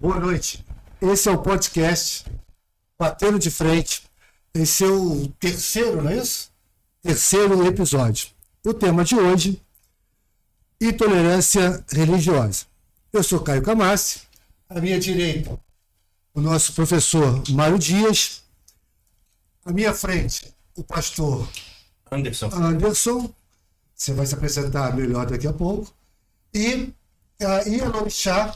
Boa noite. Esse é o podcast Batendo de Frente. Esse é o terceiro, não é isso? Terceiro episódio. O tema de hoje, intolerância religiosa. Eu sou Caio Camassi. À minha direita, o nosso professor Mário Dias. À minha frente, o pastor Anderson. Você vai se apresentar melhor daqui a pouco. E a Ielorixá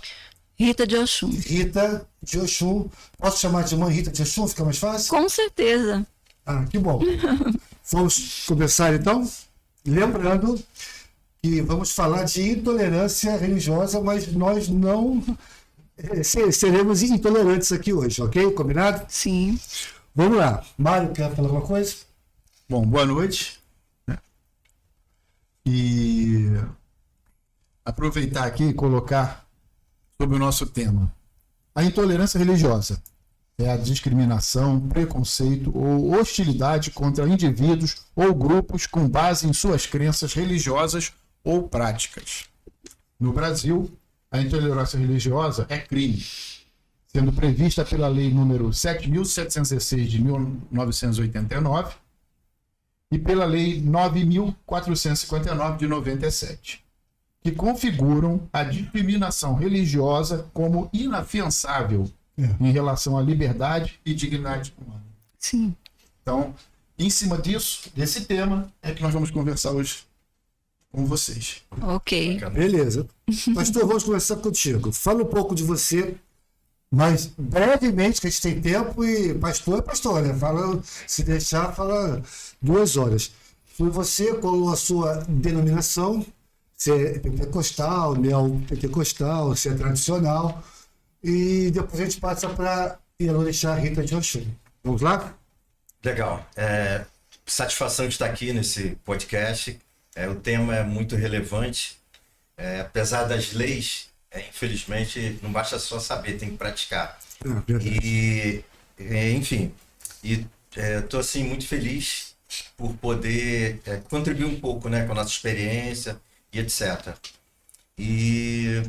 Rita de Oxum. Rita de Oxum. Posso chamar de mãe Rita de Oxum? Fica mais fácil? Com certeza. Ah, que bom. Vamos começar então? Lembrando que vamos falar de intolerância religiosa, mas nós não seremos intolerantes aqui hoje, ok? Combinado? Sim. Vamos lá. Mário, quer falar alguma coisa? Bom, boa noite. E aproveitar aqui e colocar sobre o nosso tema. A intolerância religiosa é a discriminação, preconceito ou hostilidade contra indivíduos ou grupos com base em suas crenças religiosas ou práticas. No Brasil, a intolerância religiosa é crime, sendo prevista pela Lei número 7.716 de 1989 e pela Lei 9.459 de 97. Que configuram a discriminação religiosa como inafiançável em relação à liberdade e dignidade humana. Sim. Então, em cima disso, desse tema, é que nós vamos conversar hoje com vocês. Ok. Beleza. Pastor, vamos começar contigo. Fala um pouco de você, mas brevemente, que a gente tem tempo, e pastor é pastor, né? Fala, se deixar, fala 2 horas. Foi você com a sua denominação, se é pentecostal, neopentecostal, se é tradicional, e depois a gente passa para Ielorixá Rita de Oxum. Vamos lá? Legal. Satisfação de estar aqui nesse podcast. O tema é muito relevante. Apesar das leis, infelizmente, não basta só saber, tem que praticar. Enfim, estou assim, muito feliz por poder contribuir um pouco, né, com a nossa experiência e etc. E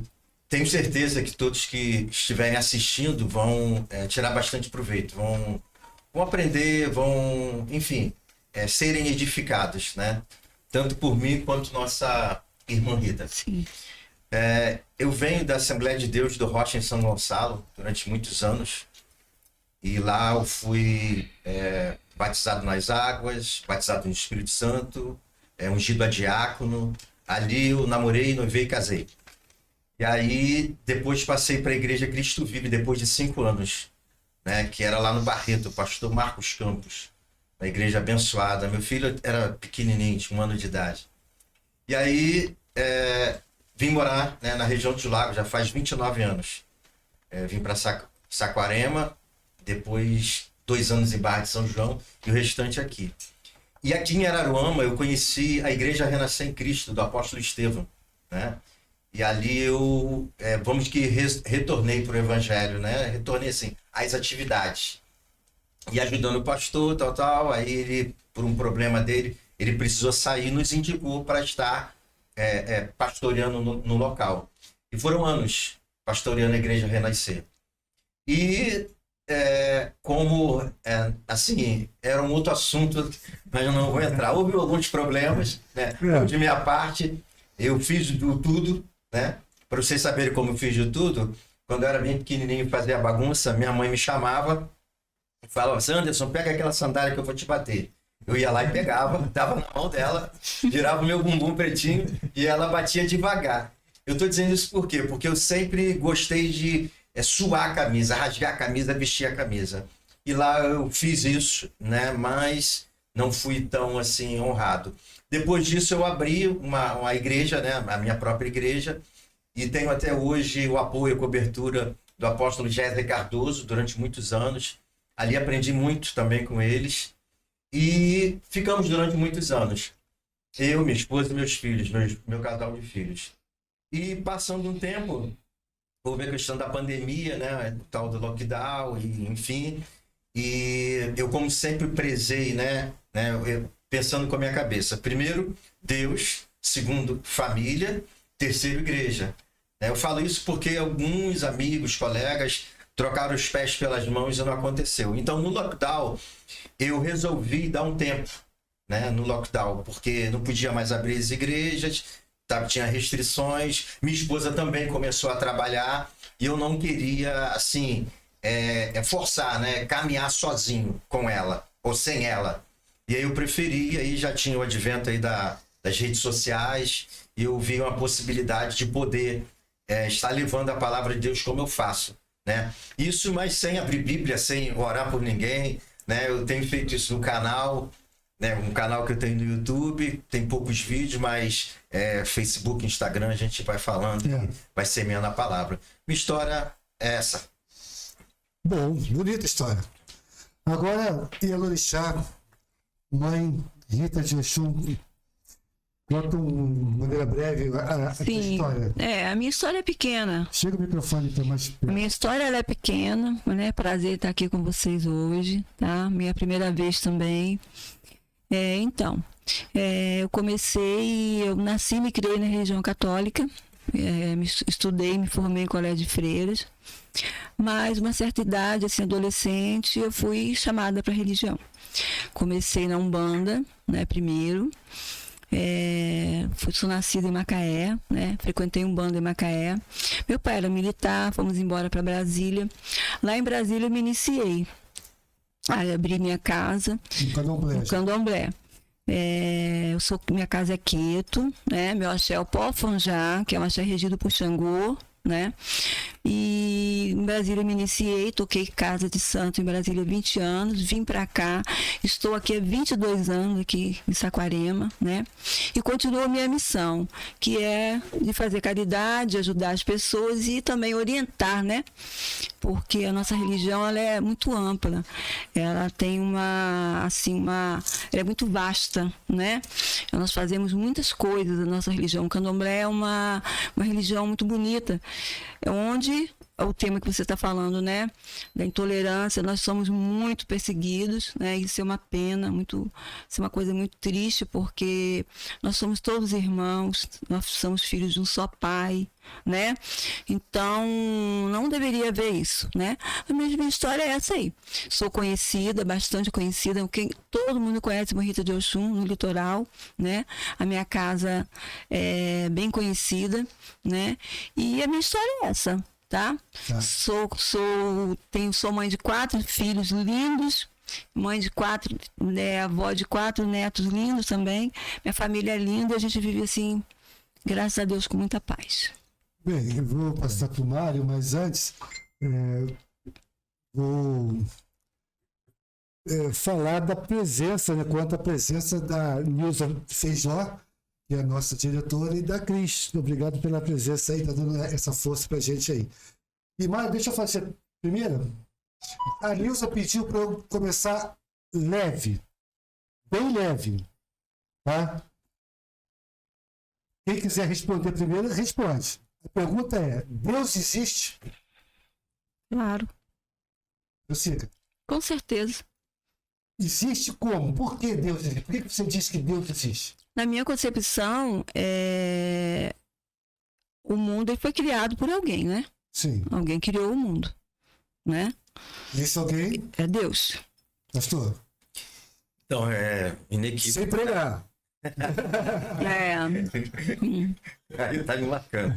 tenho certeza que todos que estiverem assistindo vão tirar bastante proveito, vão aprender, vão, enfim, serem edificados, né? Tanto por mim quanto nossa irmã Rita. Sim. Eu venho da Assembleia de Deus do Rocha em São Gonçalo durante muitos anos, e lá eu fui batizado nas águas, batizado no Espírito Santo, ungido a diácono. Ali eu namorei, noivei e casei. E aí, depois passei para a Igreja Cristo Vive, depois de 5 anos, né, que era lá no Barreto, o pastor Marcos Campos, na igreja abençoada. Meu filho era pequenininho, tinha 1 ano de idade. E aí, vim morar, né, na região dos Lagos, já faz 29 anos. Vim para Saquarema, depois 2 anos em Barra de São João e o restante aqui. E aqui em Araruama eu conheci a Igreja Renascer em Cristo, do apóstolo Estevão, né? E ali eu, retornei para o Evangelho, né? Retornei, assim, às atividades. E ajudando o pastor, tal. Aí ele, por um problema dele, ele precisou sair, nos indicou para estar pastoreando no local. E foram anos pastoreando a Igreja Renascer. E assim, era um outro assunto, mas eu não vou entrar. Houve alguns problemas, né? De minha parte, eu fiz tudo, né? Para vocês saberem como eu fiz de tudo, quando eu era bem pequenininho e fazia bagunça, minha mãe me chamava e falava assim: Anderson, pega aquela sandália que eu vou te bater. Eu ia lá e pegava, dava na mão dela, girava o meu bumbum pretinho e ela batia devagar. Eu tô dizendo isso por quê? Porque eu sempre gostei de suar a camisa, rasgar a camisa, vestir a camisa. E lá eu fiz isso, né? Mas não fui tão assim honrado. Depois disso eu abri uma igreja, né? A minha própria igreja, e tenho até hoje o apoio e a cobertura do apóstolo Géser Cardoso durante muitos anos. Ali aprendi muito também com eles e ficamos durante muitos anos. Eu, minha esposa e meus filhos, meu casal de filhos. E passando um tempo, houve a questão da pandemia, né? O tal do lockdown, e, enfim. E eu, como sempre, prezei, né? Pensando com a minha cabeça. Primeiro, Deus. Segundo, família. Terceiro, igreja. Eu falo isso porque alguns amigos, colegas trocaram os pés pelas mãos e não aconteceu. Então, no lockdown, eu resolvi dar um tempo, né, no lockdown, porque não podia mais abrir as igrejas, tinha restrições, minha esposa também começou a trabalhar e eu não queria, assim, forçar, né, caminhar sozinho com ela ou sem ela. E aí eu preferi, aí já tinha o advento aí das redes sociais e eu vi uma possibilidade de poder estar levando a palavra de Deus como eu faço, né? Isso, mas sem abrir Bíblia, sem orar por ninguém, né? Eu tenho feito isso no canal, né? Um canal que eu tenho no YouTube, tem poucos vídeos, mas Facebook, Instagram, a gente vai falando, vai semeando a palavra. Minha história é essa. Bom, bonita história. Agora, Ielorixá, mãe Rita de Oxum, conta de maneira breve a tua história. A minha história é pequena. Chega o microfone, então, mais A perto. minha história ela é pequena, né? Prazer estar aqui com vocês hoje, tá? Minha primeira vez também. Então, eu nasci e me criei na religião católica, estudei, me formei em colégio de freiras, mas uma certa idade, assim, adolescente, eu fui chamada para a religião. Comecei na Umbanda, né, primeiro. Sou nascida em Macaé, né? Frequentei Umbanda em Macaé. Meu pai era militar, fomos embora para Brasília. Lá em Brasília eu me iniciei. Aí abri minha casa no Candomblé. Minha casa é Queto, né? Meu axé é o Pofanjá, que é um axé regido por Xangô, né? E em Brasília eu me iniciei, toquei casa de santo em Brasília há 20 anos, vim para cá, estou aqui há 22 anos aqui em Saquarema, né? E continuo a minha missão, que é de fazer caridade, ajudar as pessoas e também orientar, né? Porque a nossa religião ela é muito ampla, ela tem ela é muito vasta, né? Nós fazemos muitas coisas na nossa religião. O Candomblé é uma religião muito bonita, onde é o tema que você está falando, né? Da intolerância, nós somos muito perseguidos, né? Isso é uma pena, isso é uma coisa muito triste, porque nós somos todos irmãos, nós somos filhos de um só pai, né? Então, não deveria haver isso, né? A minha história é essa aí. Sou conhecida, bastante conhecida, todo mundo conhece a Rita de Oxum no litoral, né? A minha casa é bem conhecida, né? E a minha história é essa, tá? Sou mãe de 4 filhos lindos, mãe de 4, avó de 4 netos lindos também. Minha família é linda, a gente vive assim, graças a Deus, com muita paz. Bem, eu vou passar para o Mário, mas antes vou falar da presença, né, quanto à presença da Nilza Feijó, que é a nossa diretora, e da Cris. Obrigado pela presença aí, tá dando essa força pra gente aí. E, Mário, deixa eu fazer primeiro. A Nilza pediu para eu começar leve, bem leve, tá? Quem quiser responder primeiro, responde. A pergunta é: Deus existe? Claro. Lucica, Com certeza. existe como? Por que Deus existe? Por que você diz que Deus existe? Na minha concepção, o mundo foi criado por alguém, né? Sim. Alguém criou o mundo, né? Esse alguém, É Deus. pastor? Então, inequívoco. Sem pregar. Aí tá me marcando.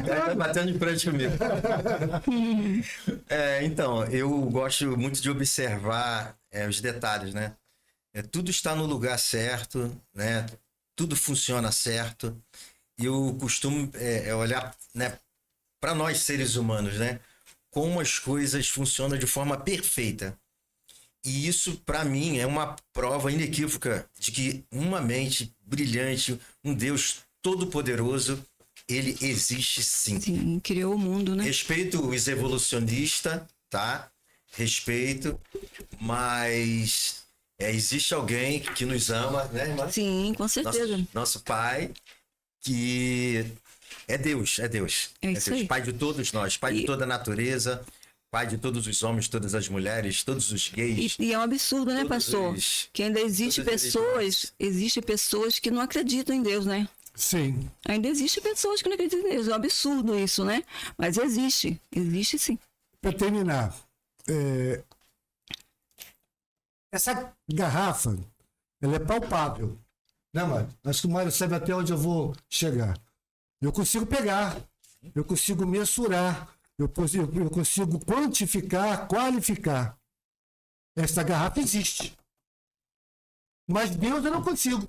Tá batendo de frente comigo. Então, eu gosto muito de observar os detalhes, né? Tudo está no lugar certo, né? Tudo funciona certo. E eu costumo olhar, né, para nós seres humanos, né? Como as coisas funcionam de forma perfeita. E isso, para mim, é uma prova inequívoca de que uma mente brilhante, um Deus todo-poderoso, ele existe sim. Sim, criou o mundo, né? Respeito os evolucionistas, tá? Respeito, mas existe alguém que nos ama, né, irmã? Sim, com certeza. Nosso Pai, que é Deus, é Deus. É isso Deus, aí. Pai de todos nós, Pai de toda a natureza, Pai de todos os homens, todas as mulheres, todos os gays. E é um absurdo, né, todos pastor? eles- Que ainda existe todas as pessoas que não acreditam em Deus, né? Sim. Ainda existe pessoas que não acreditam em Deus. É um absurdo isso, né? Mas existe. Existe sim. Para terminar, essa garrafa, ela é palpável. Né, Mário? Acho que o Mário sabe até onde eu vou chegar. Eu consigo pegar, eu consigo mensurar, eu consigo quantificar, qualificar. Essa garrafa existe. Mas Deus eu não consigo.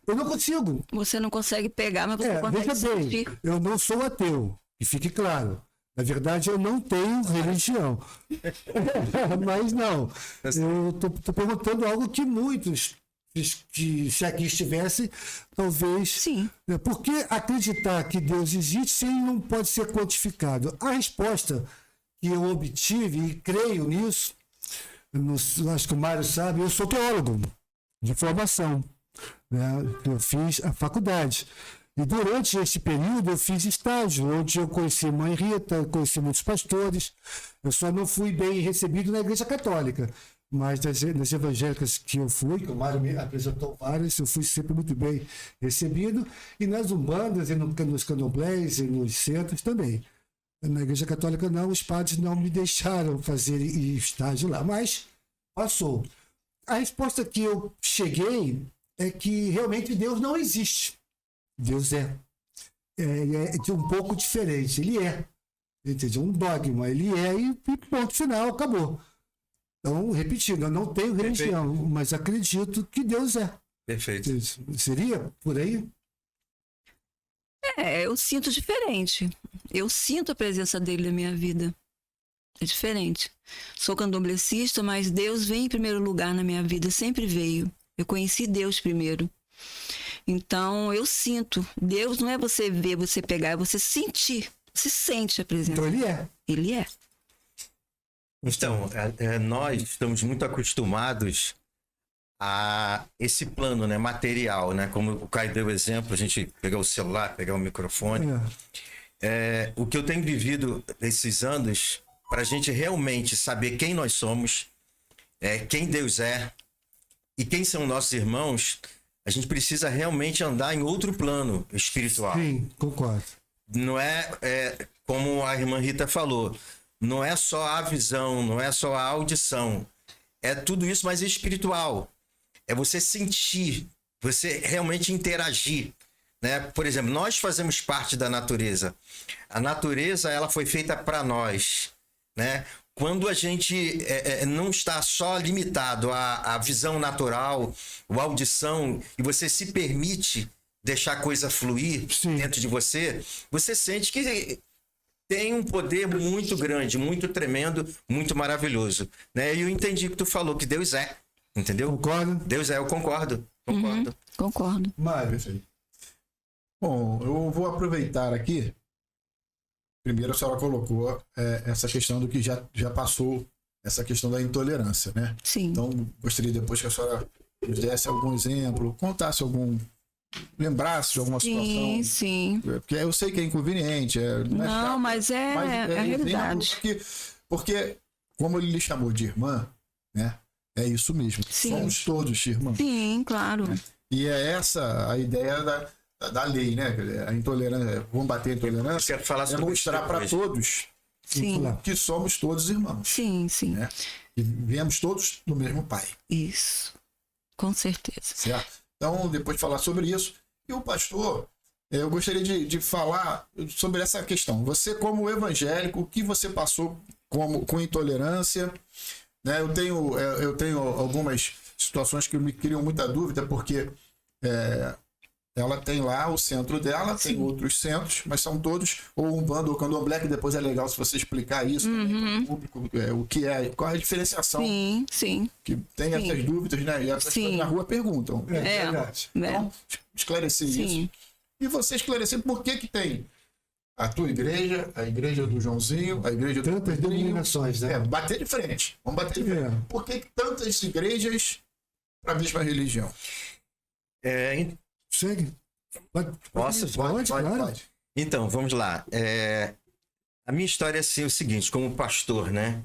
Eu não consigo. Você não consegue pegar, mas você consegue Veja bem, sentir. eu não sou ateu, que fique claro. Na verdade, eu não tenho religião. Mas não, eu estou perguntando algo que muitos, que se aqui estivessem, talvez... Sim. Por que acreditar que Deus existe se ele não pode ser quantificado? A resposta que eu obtive, e creio nisso, acho que o Mário sabe, eu sou teólogo de formação. Né? Eu fiz a faculdade. E durante esse período eu fiz estágio, onde eu conheci a mãe Rita, conheci muitos pastores. Eu só não fui bem recebido na Igreja Católica, mas nas evangélicas que eu fui, que o Mário me apresentou várias, eu fui sempre muito bem recebido. E nas umbandas, e nos candomblés, e nos centros também. Na Igreja Católica não, os padres não me deixaram fazer estágio lá, mas passou. A resposta que eu cheguei é que realmente Deus não existe. Deus é de um pouco diferente. Ele é. Entende? Um dogma. Ele é e ponto final, acabou. Então, repetindo, eu não tenho religião, Perfeito. mas acredito que Deus é. Perfeito. Seria por aí? Eu sinto diferente. Eu sinto a presença dele na minha vida. É diferente. Sou candomblecista, mas Deus vem em primeiro lugar na minha vida, sempre veio. Eu conheci Deus primeiro. Então, eu sinto. Deus não é você ver, você pegar, é você sentir. Você sente a presença. Então ele é. Ele é. Então, nós estamos muito acostumados a esse plano, né, material, né? Como o Caio deu exemplo, a gente pegar o celular, pegar o microfone. O que eu tenho vivido esses anos, para a gente realmente saber quem nós somos, quem Deus é e quem são nossos irmãos, a gente precisa realmente andar em outro plano espiritual. Sim, concordo. Não como a irmã Rita falou, não é só a visão, não é só a audição. É tudo isso, mas é espiritual. É você sentir, você realmente interagir. Né? Por exemplo, nós fazemos parte da natureza. A natureza, ela foi feita para nós. Né? Quando a gente não está só limitado à visão natural, à audição, e você se permite deixar a coisa fluir dentro de você, você sente que tem um poder muito grande, muito tremendo, muito maravilhoso. Né? E eu entendi que tu falou que Deus é, entendeu? Concordo. Deus é, eu concordo. Concordo. Mário. Bom, eu vou aproveitar aqui. Primeiro, a senhora colocou essa questão do que já passou, essa questão da intolerância, né? Sim. Então, gostaria depois que a senhora nos desse algum exemplo, contasse lembrasse de alguma situação. Sim. Porque eu sei que é inconveniente. Não, mas é a realidade. Porque, como ele lhe chamou de irmã, né? É isso mesmo. Sim. Somos todos irmãos. Sim, claro. E é essa a ideia da lei, né? A intolerância, combater a intolerância, Quero falar sobre mostrar para todos Sim. que somos todos irmãos. Sim. Né? E viemos todos do mesmo pai. Isso. Com certeza. Certo? Então, depois de falar sobre isso, e o pastor, eu gostaria de falar sobre essa questão. Você, como evangélico, o que você passou com intolerância? Né? Eu tenho algumas situações que me criam muita dúvida, porque ela tem lá o centro dela, tem outros centros, mas são todos ou Umbanda ou Candomblé, que depois é legal se você explicar isso também para o público, o que qual é a diferenciação. Sim. Que tem essas dúvidas, né? E as pessoas na rua perguntam. Verdade. Então, esclarecer isso. E você esclarecer por que tem a tua igreja, a igreja do Joãozinho, a igreja do Tantas denominações, né? bater de frente. Vamos bater de frente. Por que tantas igrejas para a mesma religião? Segue. Posso? Pode, claro. Então, vamos lá. A minha história é assim, o seguinte, como pastor, né?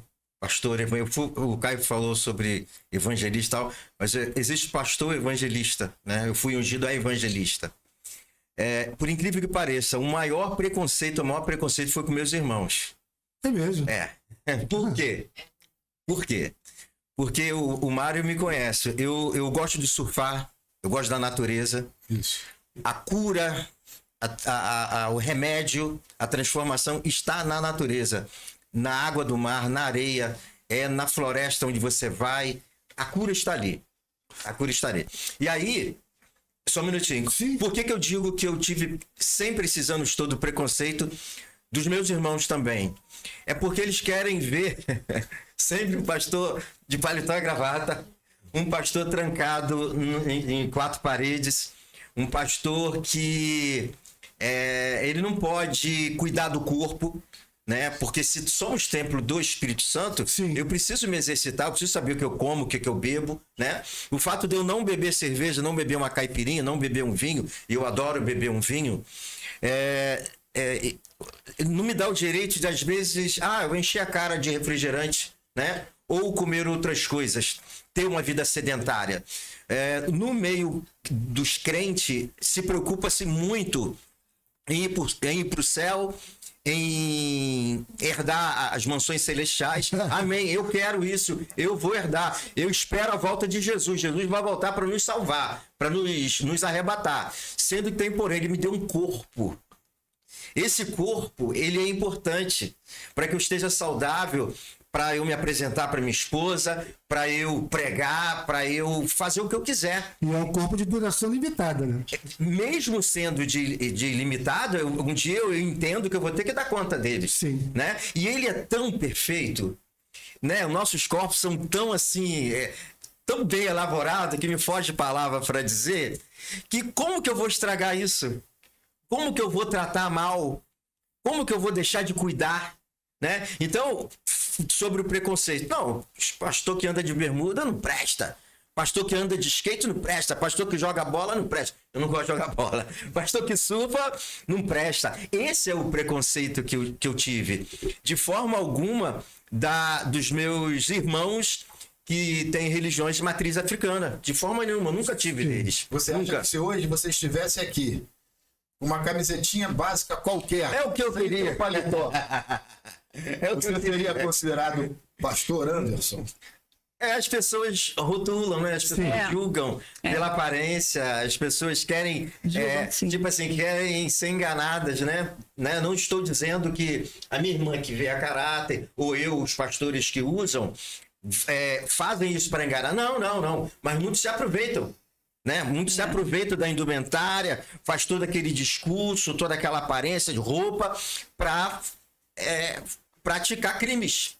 pastor, o Caio falou sobre evangelista e tal, mas existe pastor evangelista, né? Eu fui ungido a evangelista. Por incrível que pareça, o maior preconceito foi com meus irmãos. É mesmo. Por quê? Por quê? Porque o Mário me conhece. Eu gosto de surfar, eu gosto da natureza. Isso. A cura, o remédio, a transformação está na natureza. Na água do mar, na areia, na floresta onde você vai. A cura está ali. A cura está ali. E aí, só um minutinho. Sim. Por que eu digo que eu tive sempre esses anos todo preconceito dos meus irmãos também? É porque eles querem ver sempre um pastor de paletó e gravata, um pastor trancado em 4 paredes, um pastor que ele não pode cuidar do corpo, né? Porque se somos templo do Espírito Santo, Sim. eu preciso me exercitar, eu preciso saber o que eu como, o que eu bebo, né? O fato de eu não beber cerveja, não beber uma caipirinha, não beber um vinho, e eu adoro beber um vinho, não me dá o direito de, às vezes, eu encher a cara de refrigerante, né? Ou comer outras coisas, ter uma vida sedentária. No meio dos crentes, se preocupa-se muito em ir para o céu, em herdar as mansões celestiais. Amém, eu quero isso, eu vou herdar, eu espero a volta de Jesus. Jesus vai voltar para nos salvar, para nos arrebatar, sendo que tem, porém, ele me deu um corpo. Esse corpo, ele é importante para que eu esteja saudável, para eu me apresentar para minha esposa, para eu pregar, para eu fazer o que eu quiser. E é um corpo de duração limitada, né? Mesmo sendo de limitado, um dia eu entendo que eu vou ter que dar conta dele. Sim. Né? E ele é tão perfeito, né? Os nossos corpos são tão assim, tão bem elaborados, que me foge palavra para dizer, que como que eu vou estragar isso? Como que eu vou tratar mal? Como que eu vou deixar de cuidar? Né? Então, sobre o preconceito. Não, pastor que anda de bermuda não presta. Pastor que anda de skate não presta. Pastor que joga bola não presta. Eu não gosto de jogar bola. Pastor que surfa não presta. Esse é o preconceito que eu tive. De forma alguma, dos meus irmãos que têm religiões de matriz africana. De forma nenhuma, nunca tive deles. Você acha que se hoje você estivesse aqui, uma camisetinha básica qualquer, é o que eu queria. Um paletó, você seria considerado pastor Anderson? As pessoas rotulam, né? As pessoas julgam pela aparência, as pessoas querem, tipo assim, querem ser enganadas, né? Não estou dizendo que a minha irmã que vê a caráter, ou os pastores que usam, fazem isso para enganar. Não. Mas muitos se aproveitam. Né? Muitos se aproveitam da indumentária, faz todo aquele discurso, toda aquela aparência de roupa para praticar crimes.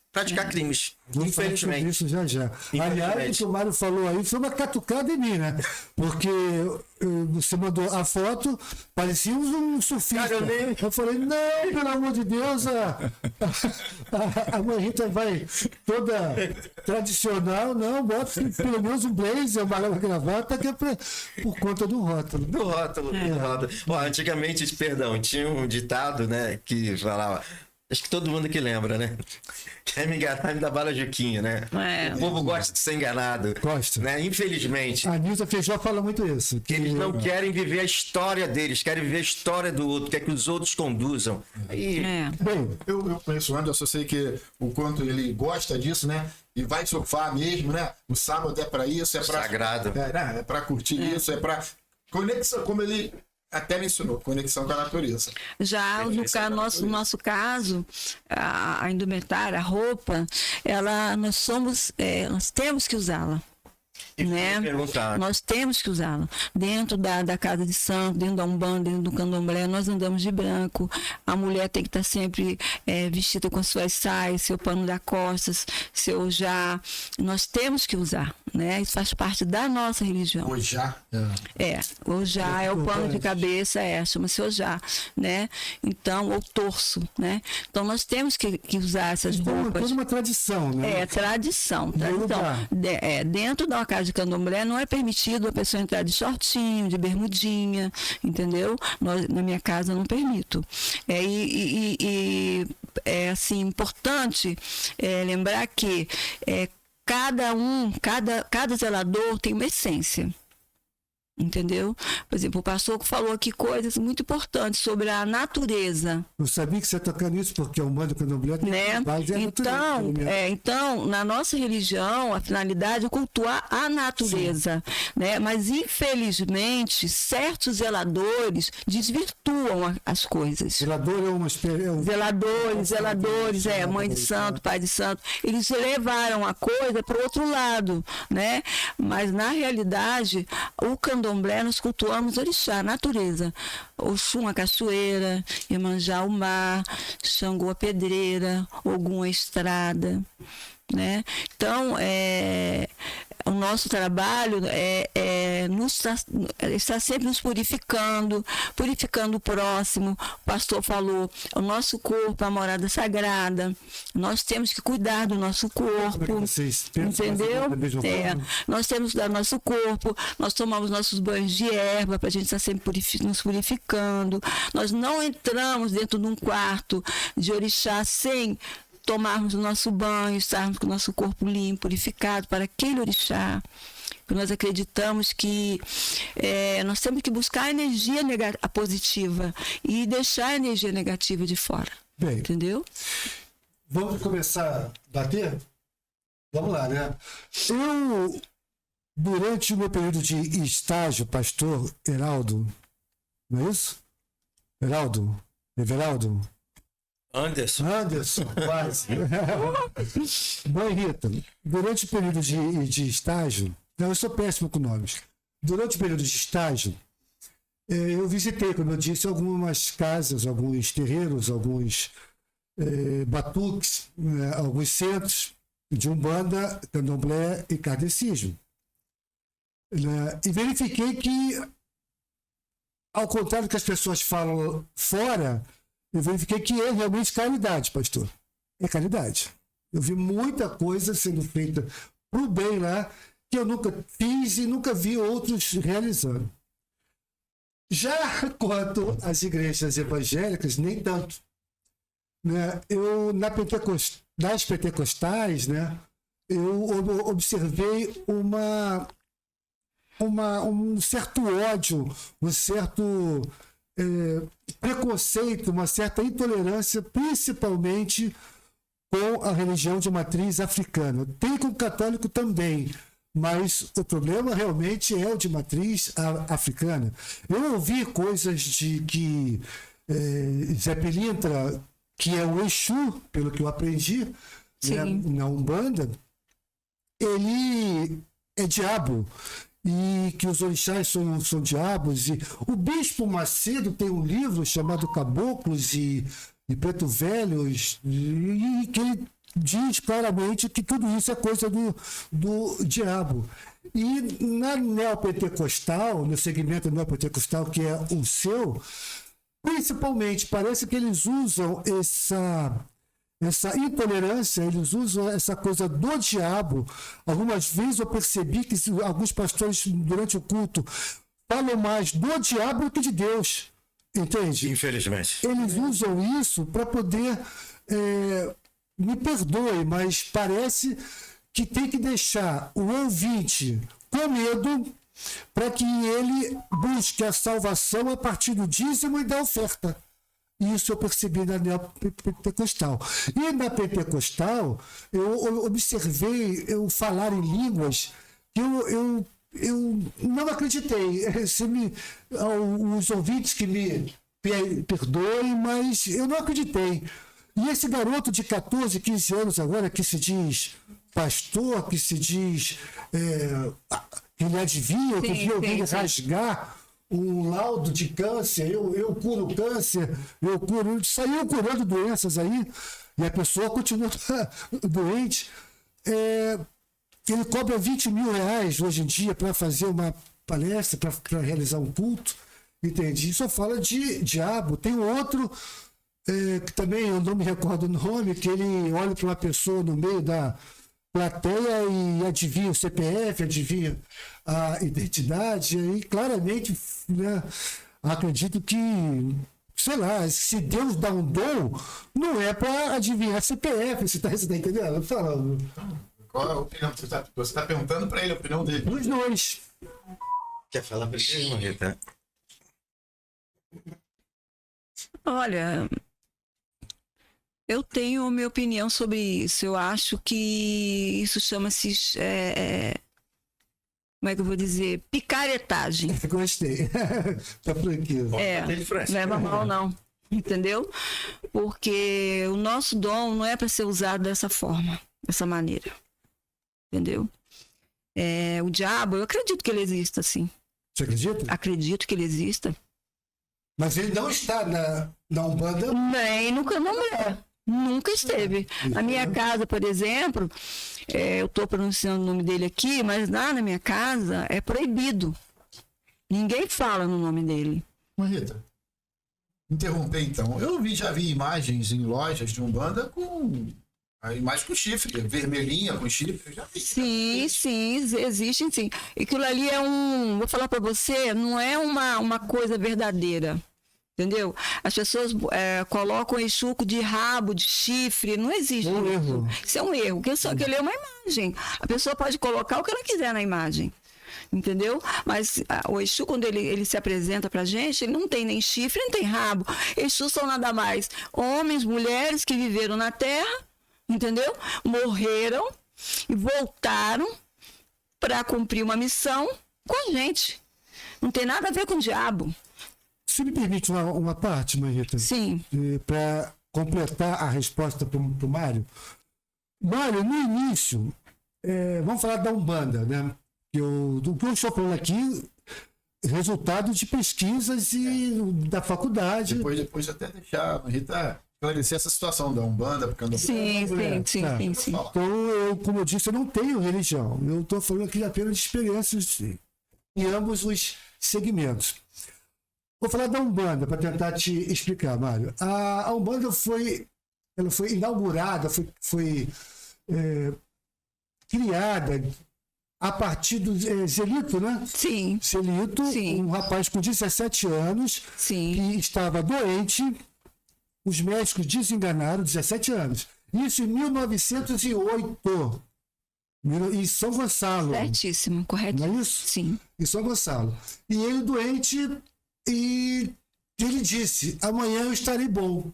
Infelizmente. Isso já. Aliás, o que o Mário falou aí foi uma catucada em mim, né? Porque você mandou a foto, parecia um surfista. Cara, eu falei, não, pelo amor de Deus, a mãe Rita vai toda tradicional, não, bota pelo menos um blazer, uma gravata, que é por conta do rótulo. Do rótulo. Antigamente, tinha um ditado, né, que falava... Acho que todo mundo que lembra, né? Quer me enganar, me dá bala Juquinha, né? O povo gosta de ser enganado. Gosta. Né? Infelizmente. A Nilza Feijó fala muito isso. Que eles não querem viver a história deles, querem viver a história do outro, quer que os outros conduzam. Bem, eu conheço o Anderson, eu sei que o quanto ele gosta disso, né? E vai surfar mesmo, né? O sábado é para isso, é para... Sagrado. É para curtir isso, é para... Conexão, como ele... Até mencionou, conexão com a natureza. Já no nosso caso, a indumentária, a roupa, nós temos que usá-la. Né? Nós temos que usá-la. Dentro da casa de santo, dentro da Umbanda, dentro do Candomblé, nós andamos de branco. A mulher tem que estar sempre vestida com suas saias, seu pano da costas, seu ojá. Nós temos que usar, né? Isso faz parte da nossa religião. Ojá? Ojá é o pano de cabeça, chama-se ojá, né? Então, ou torso, né? Então, nós temos que usar essas roupas. Toda uma tradição, né? Tradição. Dentro da casa de candomblé não é permitido a pessoa entrar de shortinho, de bermudinha, entendeu? Na minha casa eu não permito. É assim, importante lembrar que cada zelador tem uma essência. Entendeu? Por exemplo, o pastor falou aqui coisas muito importantes sobre a natureza. Eu sabia que você ia tocar nisso, porque o Umbanda Candomblé tem base é então, na nossa religião, a finalidade é cultuar a natureza, né? Mas, infelizmente, certos zeladores desvirtuam as coisas. Zelador é uma Zeladores, mãe de santo, pai de santo, eles levaram a coisa para o outro lado, né? Mas, na realidade, o candomblé nós cultuamos orixá, a natureza. Oxum, a cachoeira, Iemanjá, o mar, Xangô, a pedreira, Ogum, a estrada, né? Então, o nosso trabalho está sempre nos purificando o próximo. O pastor falou, o nosso corpo é a morada sagrada, nós temos que cuidar do nosso corpo, entendeu? Nós temos que cuidar do nosso corpo, nós tomamos nossos banhos de erva para a gente estar sempre nos purificando, nós não entramos dentro de um quarto de orixá sem tomarmos o nosso banho, estarmos com o nosso corpo limpo, purificado para aquele orixá. Nós acreditamos que nós temos que buscar a energia positiva e deixar a energia negativa de fora. Bem, entendeu? Vamos começar a bater? Vamos lá, né? Eu, durante o meu período de estágio, pastor Heraldo, não é isso? Everaldo? Anderson, quase. Bom, Rita, durante o período de estágio, eu sou péssimo com nomes. Durante o período de estágio, eu visitei, como eu disse, algumas casas, alguns terreiros, alguns batuques, alguns centros de Umbanda, Candomblé e Kardecismo. E verifiquei que, ao contrário do que as pessoas falam fora, eu verifiquei que é realmente caridade, pastor. É caridade. Eu vi muita coisa sendo feita pro bem lá, que eu nunca fiz e nunca vi outros realizando. Já quanto às igrejas evangélicas, nem tanto. Né? Nas pentecostais, né, eu observei um certo ódio, um certo preconceito, uma certa intolerância, principalmente com a religião de matriz africana. Tem com o católico também, mas o problema realmente é o de matriz africana. Eu ouvi coisas de que Zé Pilintra, que é o Exu, pelo que eu aprendi, né, na Umbanda, ele é diabo. E que os orixás são diabos. E o Bispo Macedo tem um livro chamado Caboclos e Preto Velhos, e que ele diz claramente que tudo isso é coisa do diabo. E na neopentecostal, no segmento neopentecostal, que é o seu, principalmente, parece que eles usam essa intolerância, eles usam essa coisa do diabo. Algumas vezes eu percebi que alguns pastores, durante o culto, falam mais do diabo do que de Deus. Entende? Infelizmente. Eles usam isso para poder... me perdoe, mas parece que tem que deixar o ouvinte com medo para que ele busque a salvação a partir do dízimo e da oferta. Isso eu percebi na neopentecostal. E na pentecostal, eu observei eu falar em línguas que eu não acreditei. Os ouvintes que me perdoem, mas eu não acreditei. E esse garoto de 14, 15 anos agora, que se diz pastor, que se diz que ele adivinha, que viu alguém rasgar um laudo de câncer, eu curo câncer, saiu curando doenças aí, e a pessoa continua doente. Ele cobra 20 mil reais hoje em dia para fazer uma palestra, para realizar um culto, entende? Só fala de diabo. Tem outro, que também eu não me recordo o nome, que ele olha para uma pessoa no meio da plateia e adivinha o CPF, adivinha a identidade, aí claramente, né, acredito que, sei lá, se Deus dá um dom, não é para adivinhar CPF, você tá entendendo? Falando. Qual é a opinião? Você tá perguntando para ele a opinião dele. Os dois. Quer falar primeiro, Marreta? Olha, eu tenho minha opinião sobre isso. Eu acho que isso chama-se, como é que eu vou dizer? Picaretagem. Gostei. Tá franqueza. Não é normal, não. Entendeu? Porque o nosso dom não é para ser usado dessa forma, dessa maneira. Entendeu? O diabo, eu acredito que ele exista, sim. Você acredita? Acredito que ele exista. Mas ele não está na Umbanda. Nem nunca não é. Nunca esteve. Na minha casa, por exemplo, eu estou pronunciando o nome dele aqui, mas lá na minha casa é proibido. Ninguém fala no nome dele. Marreta, interromper então. Eu já vi imagens em lojas de Umbanda com a imagem com chifre, vermelhinha com chifre. Já vi. Sim, existem sim. E aquilo ali vou falar para você, não é uma coisa verdadeira. Entendeu? As pessoas colocam Exu de rabo, de chifre, não existe isso. Erro. Isso é um erro, aquilo é uma imagem. A pessoa pode colocar o que ela quiser na imagem. Entendeu? Mas o Exu, quando ele se apresenta pra gente, ele não tem nem chifre, nem tem rabo. Exu são nada mais homens, mulheres que viveram na Terra, entendeu? Morreram e voltaram para cumprir uma missão com a gente. Não tem nada a ver com o diabo. Você me permite uma parte, Marreta? Sim. Para completar a resposta para o Mário. Mário, no início, vamos falar da Umbanda, né? Do que eu estou falando aqui, resultado de pesquisas da faculdade. Depois até deixar a Marreta esclarecer essa situação da Umbanda, porque ando... Sim. Então, como eu disse, eu não tenho religião. Eu estou falando aqui apenas de experiências em ambos os segmentos. Vou falar da Umbanda para tentar te explicar, Mário. A Umbanda foi inaugurada, foi criada a partir do Zelito, né? Sim. Zelito, Sim. um rapaz com 17 anos, Sim. que estava doente. Os médicos desenganaram, 17 anos. Isso em 1908, em São Gonçalo. Certíssimo, correto. Não é isso? Sim. Em São Gonçalo. E ele doente, e ele disse: amanhã eu estarei bom.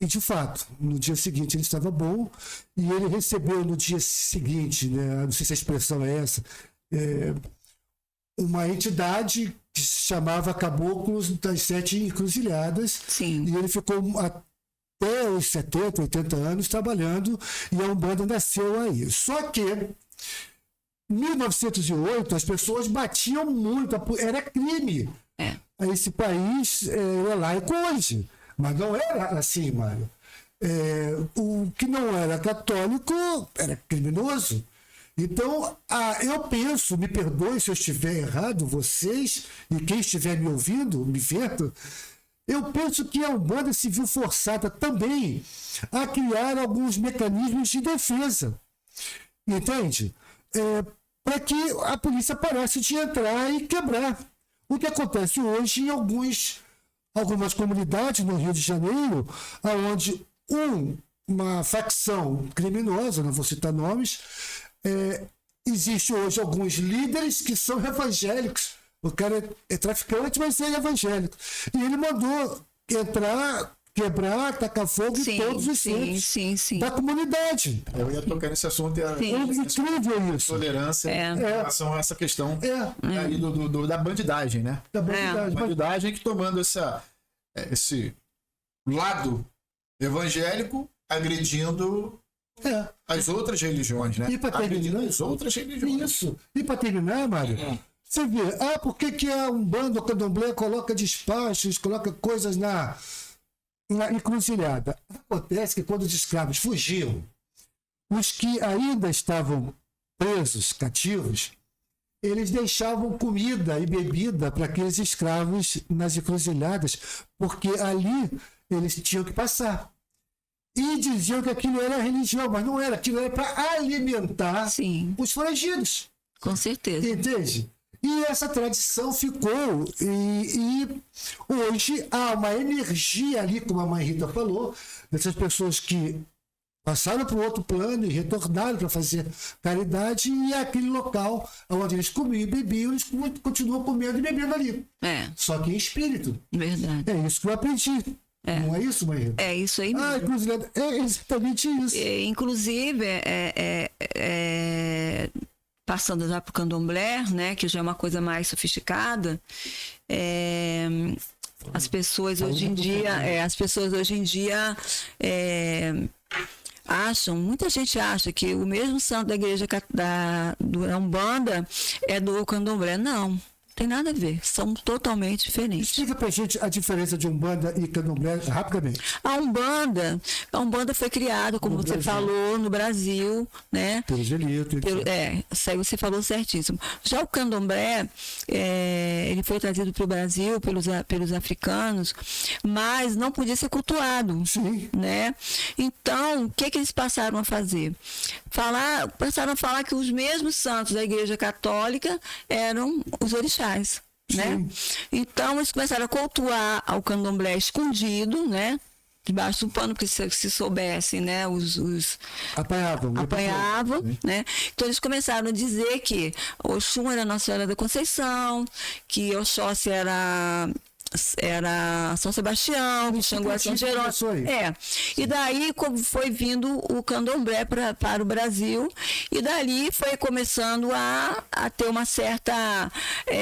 E de fato, no dia seguinte ele estava bom, e ele recebeu no dia seguinte, né, não sei se a expressão é essa, uma entidade que se chamava Caboclos das Sete Encruzilhadas. Sim. E ele ficou até os 70, 80 anos trabalhando, e a Umbanda nasceu aí. Só que em 1908 as pessoas batiam muito, era crime. Esse país é laico hoje, mas não era assim, Mário. O que não era católico era criminoso. Então, eu penso, me perdoe se eu estiver errado, vocês e quem estiver me ouvindo, me vendo, eu penso que a Umbanda se viu forçada também a criar alguns mecanismos de defesa. Entende? Para que a polícia parasse de entrar e quebrar. O que acontece hoje em algumas comunidades no Rio de Janeiro, onde uma facção criminosa, não vou citar nomes, existe hoje alguns líderes que são evangélicos. O cara é traficante, mas é evangélico. E ele mandou entrar, quebrar, tacar fogo em todos os centros da comunidade. Eu ia tocar nesse assunto. É incrível isso. Tolerância em relação a essa questão aí da bandidagem, né? Da bandidagem. Bandidagem que tomando esse lado evangélico agredindo as outras religiões, né? E para terminar, as outras religiões. Isso. E para terminar, Mário, você vê, por que a Umbanda ou Candomblé coloca despachos, coloca coisas na encruzilhada? Acontece que quando os escravos fugiam, os que ainda estavam presos, cativos, eles deixavam comida e bebida para aqueles escravos nas encruzilhadas, porque ali eles tinham que passar. e diziam que aquilo era religião, mas não era, aquilo era para alimentar Sim, os foragidos. com certeza. Entende? E essa tradição ficou, e hoje há uma energia ali, como a mãe Rita falou, dessas pessoas que passaram para o outro plano e retornaram para fazer caridade, e é aquele local onde eles comiam e bebiam, eles continuam comendo e bebendo ali. É, Só que em espírito. verdade. É isso que eu aprendi. Não é isso, mãe Rita? É isso aí mesmo. Ah, inclusive, é exatamente isso. Inclusive, passando já para o candomblé, né, que já é uma coisa mais sofisticada, as pessoas hoje em dia, acham, muita gente acha que o mesmo santo da igreja da Umbanda é do candomblé. Não. Tem nada a ver, são totalmente diferentes. Explica pra gente a diferença de Umbanda e Candomblé rapidamente. A Umbanda foi criada, como você falou, no Brasil, né? Pelo Gelito. Isso aí você falou certíssimo. Já o Candomblé, ele foi trazido para o Brasil pelos africanos, mas não podia ser cultuado. Sim. Né? Então, o que eles passaram a fazer? Passaram a falar que os mesmos santos da Igreja Católica eram os orixás. Né? Então eles começaram a cultuar ao candomblé escondido, né? Debaixo do pano, porque se soubessem, né? Os apanhavam, né? Então eles começaram a dizer que Oxum era Nossa Senhora da Conceição, que Oxóssi era São Sebastião, Xangô era São Jerônimo. E daí foi vindo o candomblé para o Brasil, e dali foi começando a ter uma certa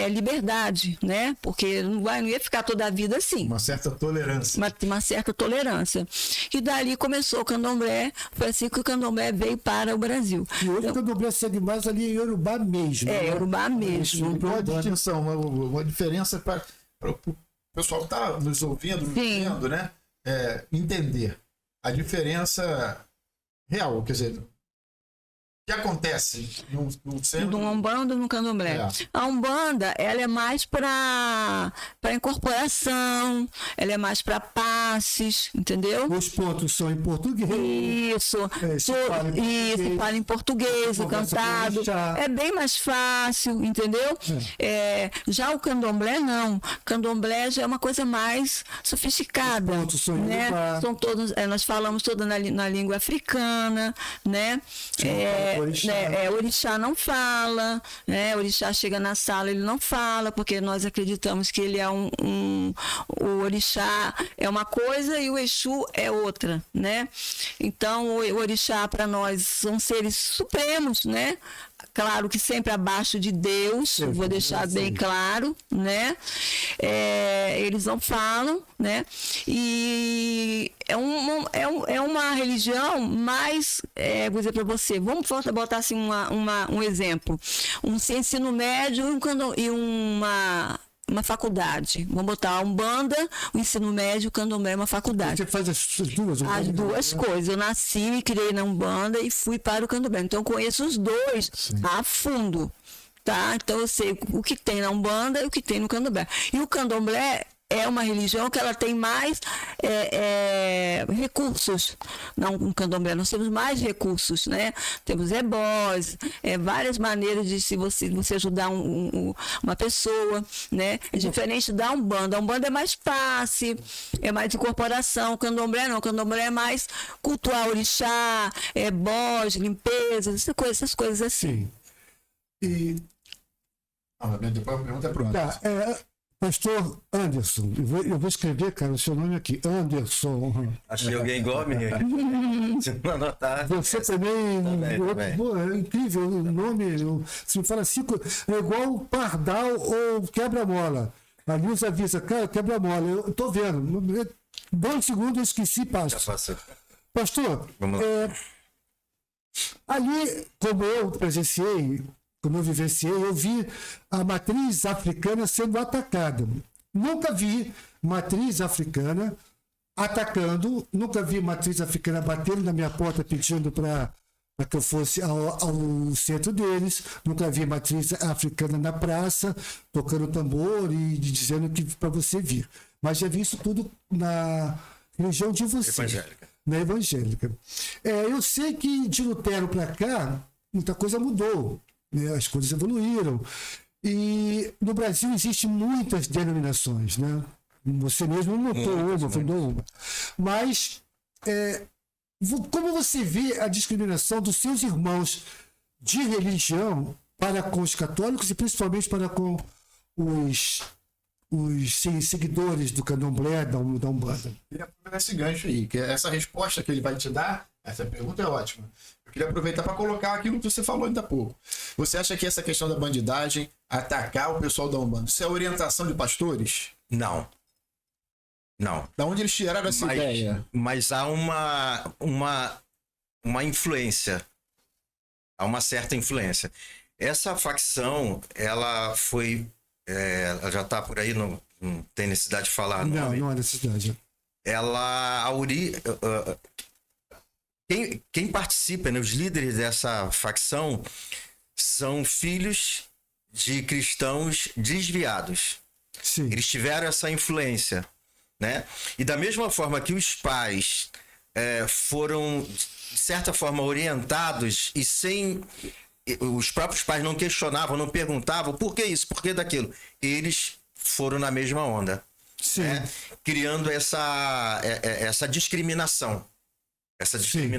liberdade, né? Porque não ia ficar toda a vida assim. Uma certa tolerância. Uma certa tolerância. E dali começou o candomblé, foi assim que o candomblé veio para o Brasil. E hoje o candomblé segue mais ali em Yorubá mesmo. Yorubá mesmo. Uma distinção, uma diferença para o pessoal que está nos ouvindo, vendo, né? Entender a diferença real, quer dizer, o que acontece no centro... Do Umbanda ou no Candomblé? A Umbanda, ela é mais para incorporação, ela é mais para passes, entendeu? Os pontos são em português. Isso, fala em português, o cantado. É bem mais fácil, entendeu? Já o Candomblé, não. Candomblé já é uma coisa mais sofisticada. Os pontos são né? São todos, nós falamos toda na língua africana, né? Orixá não fala, né? Orixá chega na sala, ele não fala, porque nós acreditamos que ele é o Orixá é uma coisa e o Exu é outra, né? Então o Orixá para nós são seres supremos, né? Claro que sempre abaixo de Deus, vou deixar bem claro, né? Eles não falam, né? E é uma religião mais, vou dizer para você, vamos botar assim um exemplo, um ensino médio e uma faculdade. Vamos botar a Umbanda, o ensino médio, o Candomblé é uma faculdade. Você faz as duas? As duas coisas. Eu nasci, me criei na Umbanda e fui para o Candomblé. Então eu conheço os dois a fundo. Tá? Então eu sei o que tem na Umbanda e o que tem no Candomblé. E o Candomblé é uma religião que ela tem mais recursos. No Candomblé nós temos mais recursos, né? Temos ebós, várias maneiras de se você ajudar uma pessoa, né? É diferente da Umbanda. A Umbanda é mais fácil, é mais incorporação. O Candomblé não. O Candomblé é mais cultuar orixá, ebós, limpeza, essas coisas assim. Sim. Depois a pergunta é pronta. Tá, Pastor Anderson, eu vou escrever, cara, o seu nome aqui, Anderson. Achei alguém igual a mim. Se não anotar. Você também. É incrível o nome. Se me fala assim, é igual Pardal ou Quebra-Mola. A Nilza avisa, cara, Quebra-Mola. Eu tô vendo. 2 segundos eu esqueci, pastor. Pastor, ali, como eu presenciei, como eu vivenciei, eu vi a matriz africana sendo atacada. Nunca vi matriz africana atacando, nunca vi matriz africana batendo na minha porta pedindo para que eu fosse ao centro deles, nunca vi matriz africana na praça tocando tambor e dizendo que para você vir. Mas já vi isso tudo na religião de vocês. Evangélica. na evangélica. Eu sei que de Lutero para cá, muita coisa mudou, né? As coisas evoluíram. E no Brasil existem muitas denominações, né? Você mesmo fundou uma. Mas como você vê a discriminação dos seus irmãos de religião para com os católicos e principalmente para com os seguidores do candomblé, da Umbanda? Eu queria aproveitar esse gancho aí, que essa resposta que ele vai te dar, essa pergunta é ótima. Eu queria aproveitar para colocar aquilo que você falou ainda há pouco. Você acha que essa questão da bandidagem, atacar o pessoal da Umbanda, isso é orientação de pastores? Não. Da onde eles tiraram essa ideia? Mas há uma influência. Há uma certa influência. Essa facção, ela foi... ela já está por aí, não tem necessidade de falar. Não há necessidade. Quem participa, né, os líderes dessa facção, são filhos de cristãos desviados. Sim. Eles tiveram essa influência, né? E da mesma forma que os pais foram, de certa forma, orientados e sem... Os próprios pais não questionavam, não perguntavam por que isso, por que daquilo. Eles foram na mesma onda. Sim. Né? Criando essa discriminação. Sim.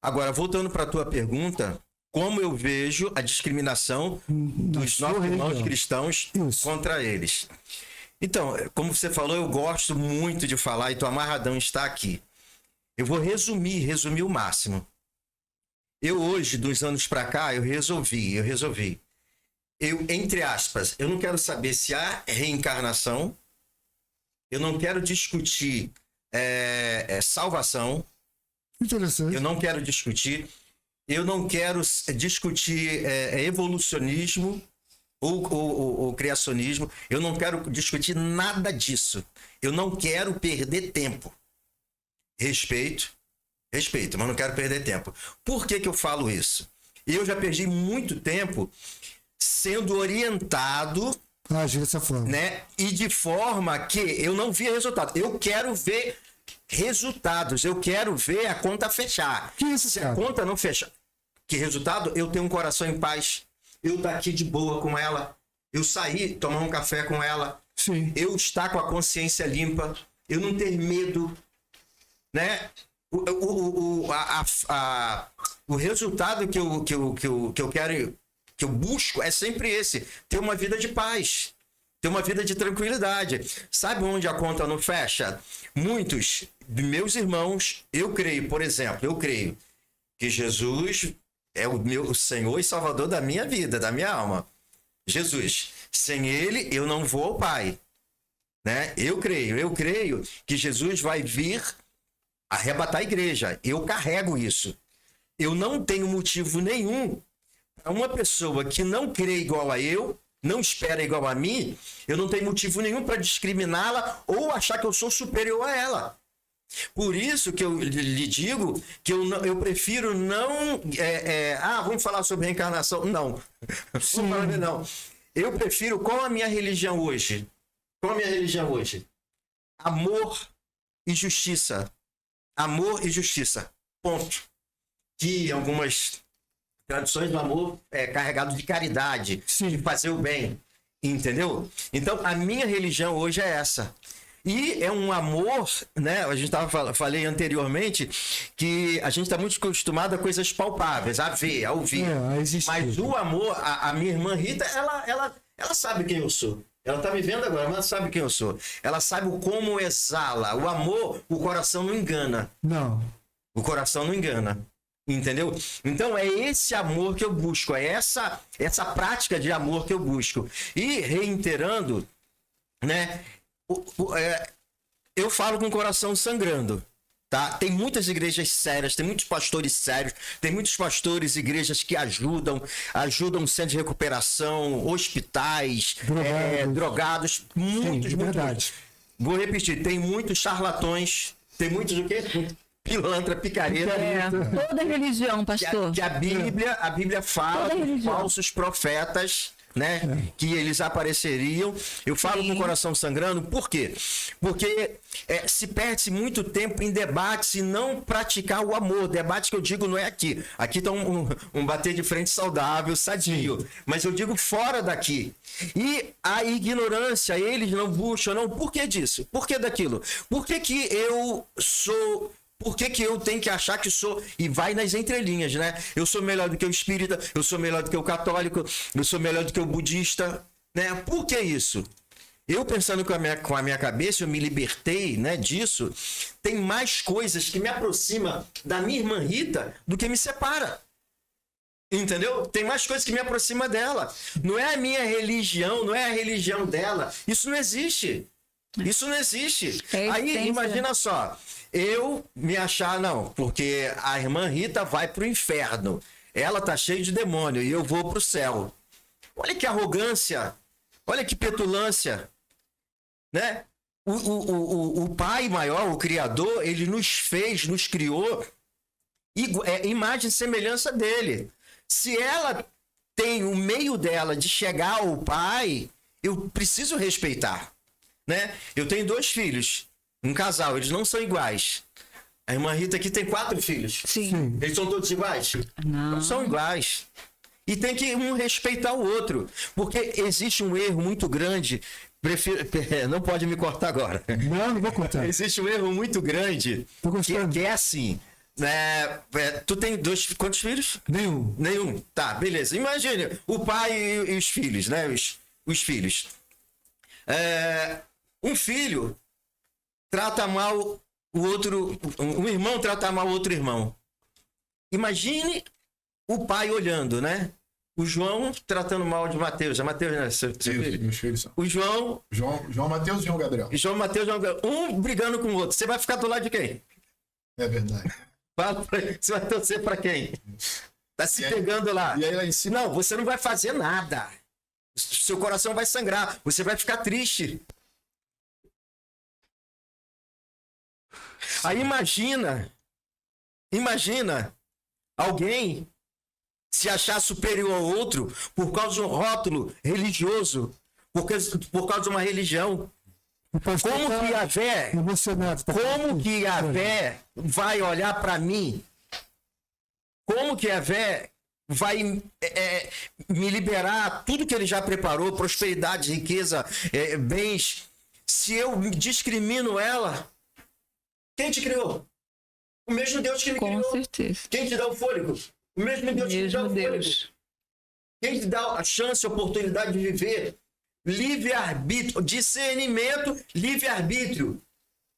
Agora, voltando para a tua pergunta, como eu vejo a discriminação dos nossos irmãos cristãos contra eles? Então, como você falou, eu gosto muito de falar e tô amarradão em estar aqui. Eu vou resumir o máximo. Eu hoje, dos anos para cá, eu resolvi. Entre aspas, eu não quero saber se há reencarnação, eu não quero discutir salvação, interessante. Eu não quero discutir evolucionismo ou criacionismo, eu não quero discutir nada disso. Eu não quero perder tempo. Respeito, mas não quero perder tempo. Por que eu falo isso? Eu já perdi muito tempo sendo orientado, dessa forma, né? E de forma que eu não via resultado. Eu quero ver resultados, eu quero ver a conta fechar. Se a conta não fechar, que resultado? Eu tenho um coração em paz, eu estar aqui de boa com ela, eu sair, tomar um café com ela, sim, eu estar com a consciência limpa, eu não ter medo, né? O resultado que eu quero, que eu busco é sempre esse: ter uma vida de paz, ter uma vida de tranquilidade. Sabe onde a conta não fecha? Muitos de meus irmãos, eu creio, por exemplo, que Jesus é o meu Senhor e Salvador da minha vida, da minha alma. Jesus, sem ele eu não vou ao Pai, né? Eu creio que Jesus vai vir arrebatar a igreja. Eu carrego isso. Eu não tenho motivo nenhum para uma pessoa que não crê igual a eu, não espera igual a mim, eu não tenho motivo nenhum para discriminá-la ou achar que eu sou superior a ela. Por isso que eu lhe digo que eu prefiro não... vamos falar sobre reencarnação? Não. Não. Eu prefiro... Qual a minha religião hoje? Amor e justiça. Amor e justiça. Ponto. Que algumas tradições do amor é carregado de caridade, de fazer o bem. Entendeu? Então, a minha religião hoje é essa. E é um amor, né? A gente falei anteriormente que a gente está muito acostumado a coisas palpáveis, a ver, a ouvir. Mas o amor, a minha irmã Rita, ela sabe quem eu sou. Ela tá me vendo agora, mas ela sabe quem eu sou. Ela sabe como exala. O amor, o coração não engana. Não. O coração não engana. Entendeu? Então é esse amor que eu busco, é essa prática de amor que eu busco. E reiterando, né? Eu falo com o coração sangrando, tá? Tem muitas igrejas sérias, tem muitos pastores sérios, tem muitos pastores e igrejas que ajudam centros de recuperação, hospitais, drogados, muitos. Vou repetir, tem muitos charlatões, tem muitos o quê? Pilantra, picareta. Toda religião, pastor. Que a Bíblia fala de falsos profetas, né? Que eles apareceriam. Eu falo com o coração sangrando, por quê? Porque se perde muito tempo em debates e não praticar o amor. Debate que eu digo não é aqui. Aqui está um bater de frente saudável, sadio. Mas eu digo fora daqui. E a ignorância, eles não buscam, não. Por que disso? Por que daquilo? Por que que eu sou... Por que que eu tenho que achar que sou... E vai nas entrelinhas, né? Eu sou melhor do que o espírita, eu sou melhor do que o católico, eu sou melhor do que o budista, né? Por que isso? Eu pensando com a minha cabeça, eu me libertei, né, disso. Tem mais coisas que me aproximam da minha irmã Rita do que me separa. Entendeu? Tem mais coisas que me aproximam dela. Não é a minha religião, não é a religião dela. Isso não existe. Isso não existe. Aí, imagina só. Eu me achar, não, porque a irmã Rita vai pro inferno. Ela tá cheia de demônio e eu vou pro céu. Olha que arrogância. Olha que petulância. Né? O Pai maior, o Criador, ele nos fez, nos criou imagem e semelhança dele. Se ela tem o meio dela de chegar ao Pai, eu preciso respeitar. Né? Eu tenho 2 filhos, um casal, eles não são iguais. A irmã Rita aqui tem 4 filhos. Sim. Eles são todos iguais? Não são iguais. E tem que um respeitar o outro. Porque existe um erro muito grande. Não pode me cortar agora. Não vou cortar. Existe um erro muito grande. Que é assim. Tu tem quantos filhos? Nenhum. Tá, beleza. Imagine o pai e os filhos, né? Os filhos. Um filho trata mal o outro. Um irmão trata mal o outro irmão. Imagine o pai olhando, né? O João tratando mal de Mateus. É Mateus, né? Seu filho? Meus filhos são. O João, Mateus e João Gabriel. João Mateus e João Gabriel. Um brigando com o outro. Você vai ficar do lado de quem? É verdade. Fala pra ele. Você vai torcer pra quem? Tá se pegando lá. E aí lá em cima... Não, você não vai fazer nada. Seu coração vai sangrar. Você vai ficar triste. Aí imagina alguém se achar superior ao outro por causa de um rótulo religioso, por causa de uma religião. Como que Yahvé vai olhar para mim? Como que Yahvé vai me liberar tudo que ele já preparou, prosperidade, riqueza, bens, se eu discrimino ela? Quem te criou? O mesmo Deus que me criou. Com certeza. Quem te dá o fôlego? O mesmo Deus que te dá o fôlego. Quem te dá a chance, a oportunidade de viver? Livre-arbítrio, discernimento, livre-arbítrio.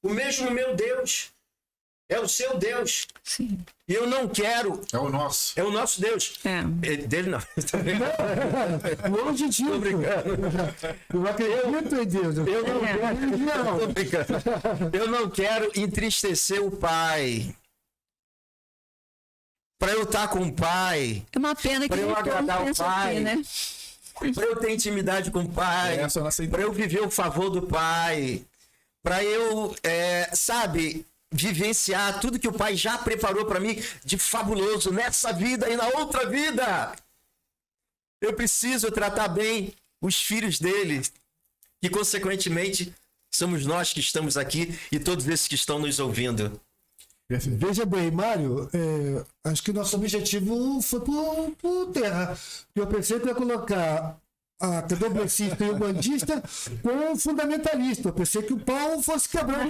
O mesmo meu Deus. É o seu Deus. Sim. E eu não quero. É o nosso. É o nosso Deus. Dele não. Longe disso. Tô brincando. Eu acredito em Deus. Eu não quero entristecer o Pai. Para eu estar com o Pai. É uma pena que para eu agradar o Pai, aqui, né? Para eu ter intimidade com o Pai, para eu viver o favor do Pai, para eu, vivenciar tudo que o Pai já preparou para mim de fabuloso nessa vida e na outra vida. Eu preciso tratar bem os filhos dele, que consequentemente somos nós que estamos aqui e todos esses que estão nos ouvindo. Veja bem, Mário, acho que nosso objetivo foi por terra. Eu pensei que ia colocar a candomblessista e o bandista com o fundamentalista. Eu pensei que o pau fosse quebrar.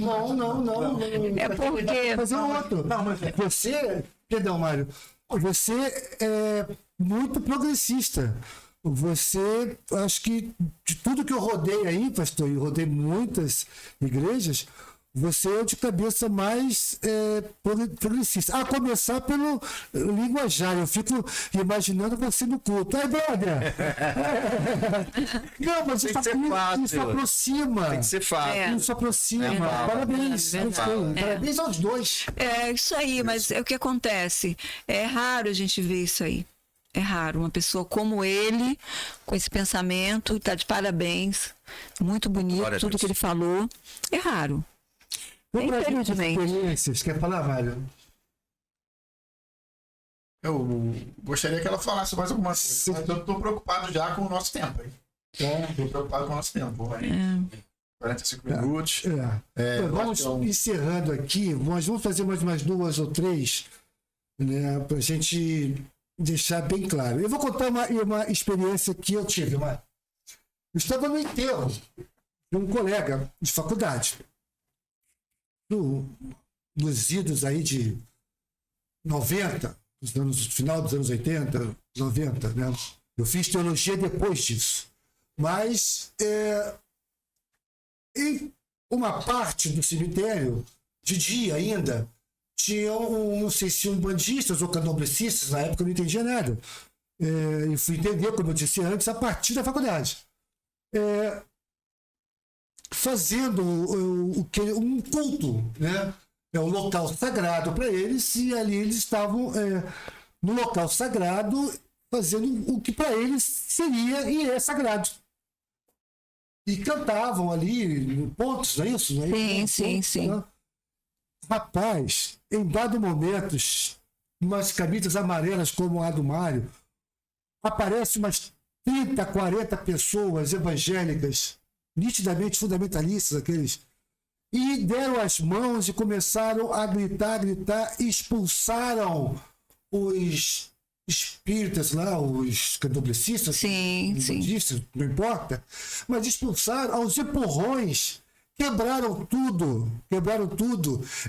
Não. É porque... Fazer um outro. Não, mas você, perdão, Mário, você é muito progressista. Você, acho que de tudo que eu rodei aí, pastor, e rodei muitas igrejas, você é o de cabeça mais progressista. A começar pelo linguajar. Eu fico imaginando você no culto. Brother! Não, mas isso aproxima. Tem que ser fácil. Isso aproxima. Parabéns. Parabéns aos dois. É isso aí, mas o que acontece? É raro a gente ver isso aí. É raro. Uma pessoa como ele, com esse pensamento, está de parabéns. Muito bonito tudo que ele falou. É raro. Infelizmente. Experiências. Quer falar, Mário? Eu gostaria que ela falasse mais alguma coisa, mas eu tô preocupado já com o nosso tempo, hein? Tô preocupado com o nosso tempo. 45 minutos. Vamos encerrando aqui, nós vamos fazer mais umas 2 ou 3, né, para a gente deixar bem claro. Eu vou contar uma experiência que eu tive. Eu estava no enterro de um colega de faculdade, nos idos aí de 90, final dos anos 80, 90, né? Eu fiz teologia depois disso. Mas em uma parte do cemitério, de dia ainda, tinham, não sei se umbandistas ou candomblecistas, na época eu não entendia nada. E fui entender, como eu disse antes, a partir da faculdade. Fazendo um culto, né? É um local sagrado para eles, e ali eles estavam no local sagrado fazendo o que para eles seria e é sagrado. E cantavam ali pontos, não é isso? Não é? Sim. Né? Rapaz, em dado momento, umas camisas amarelas como a do Mário, aparecem umas 30, 40 pessoas evangélicas, nitidamente fundamentalistas, aqueles, e deram as mãos e começaram a gritar, e expulsaram os espíritas lá, os candomblecistas, budistas, não importa, mas expulsaram aos empurrões, quebraram tudo.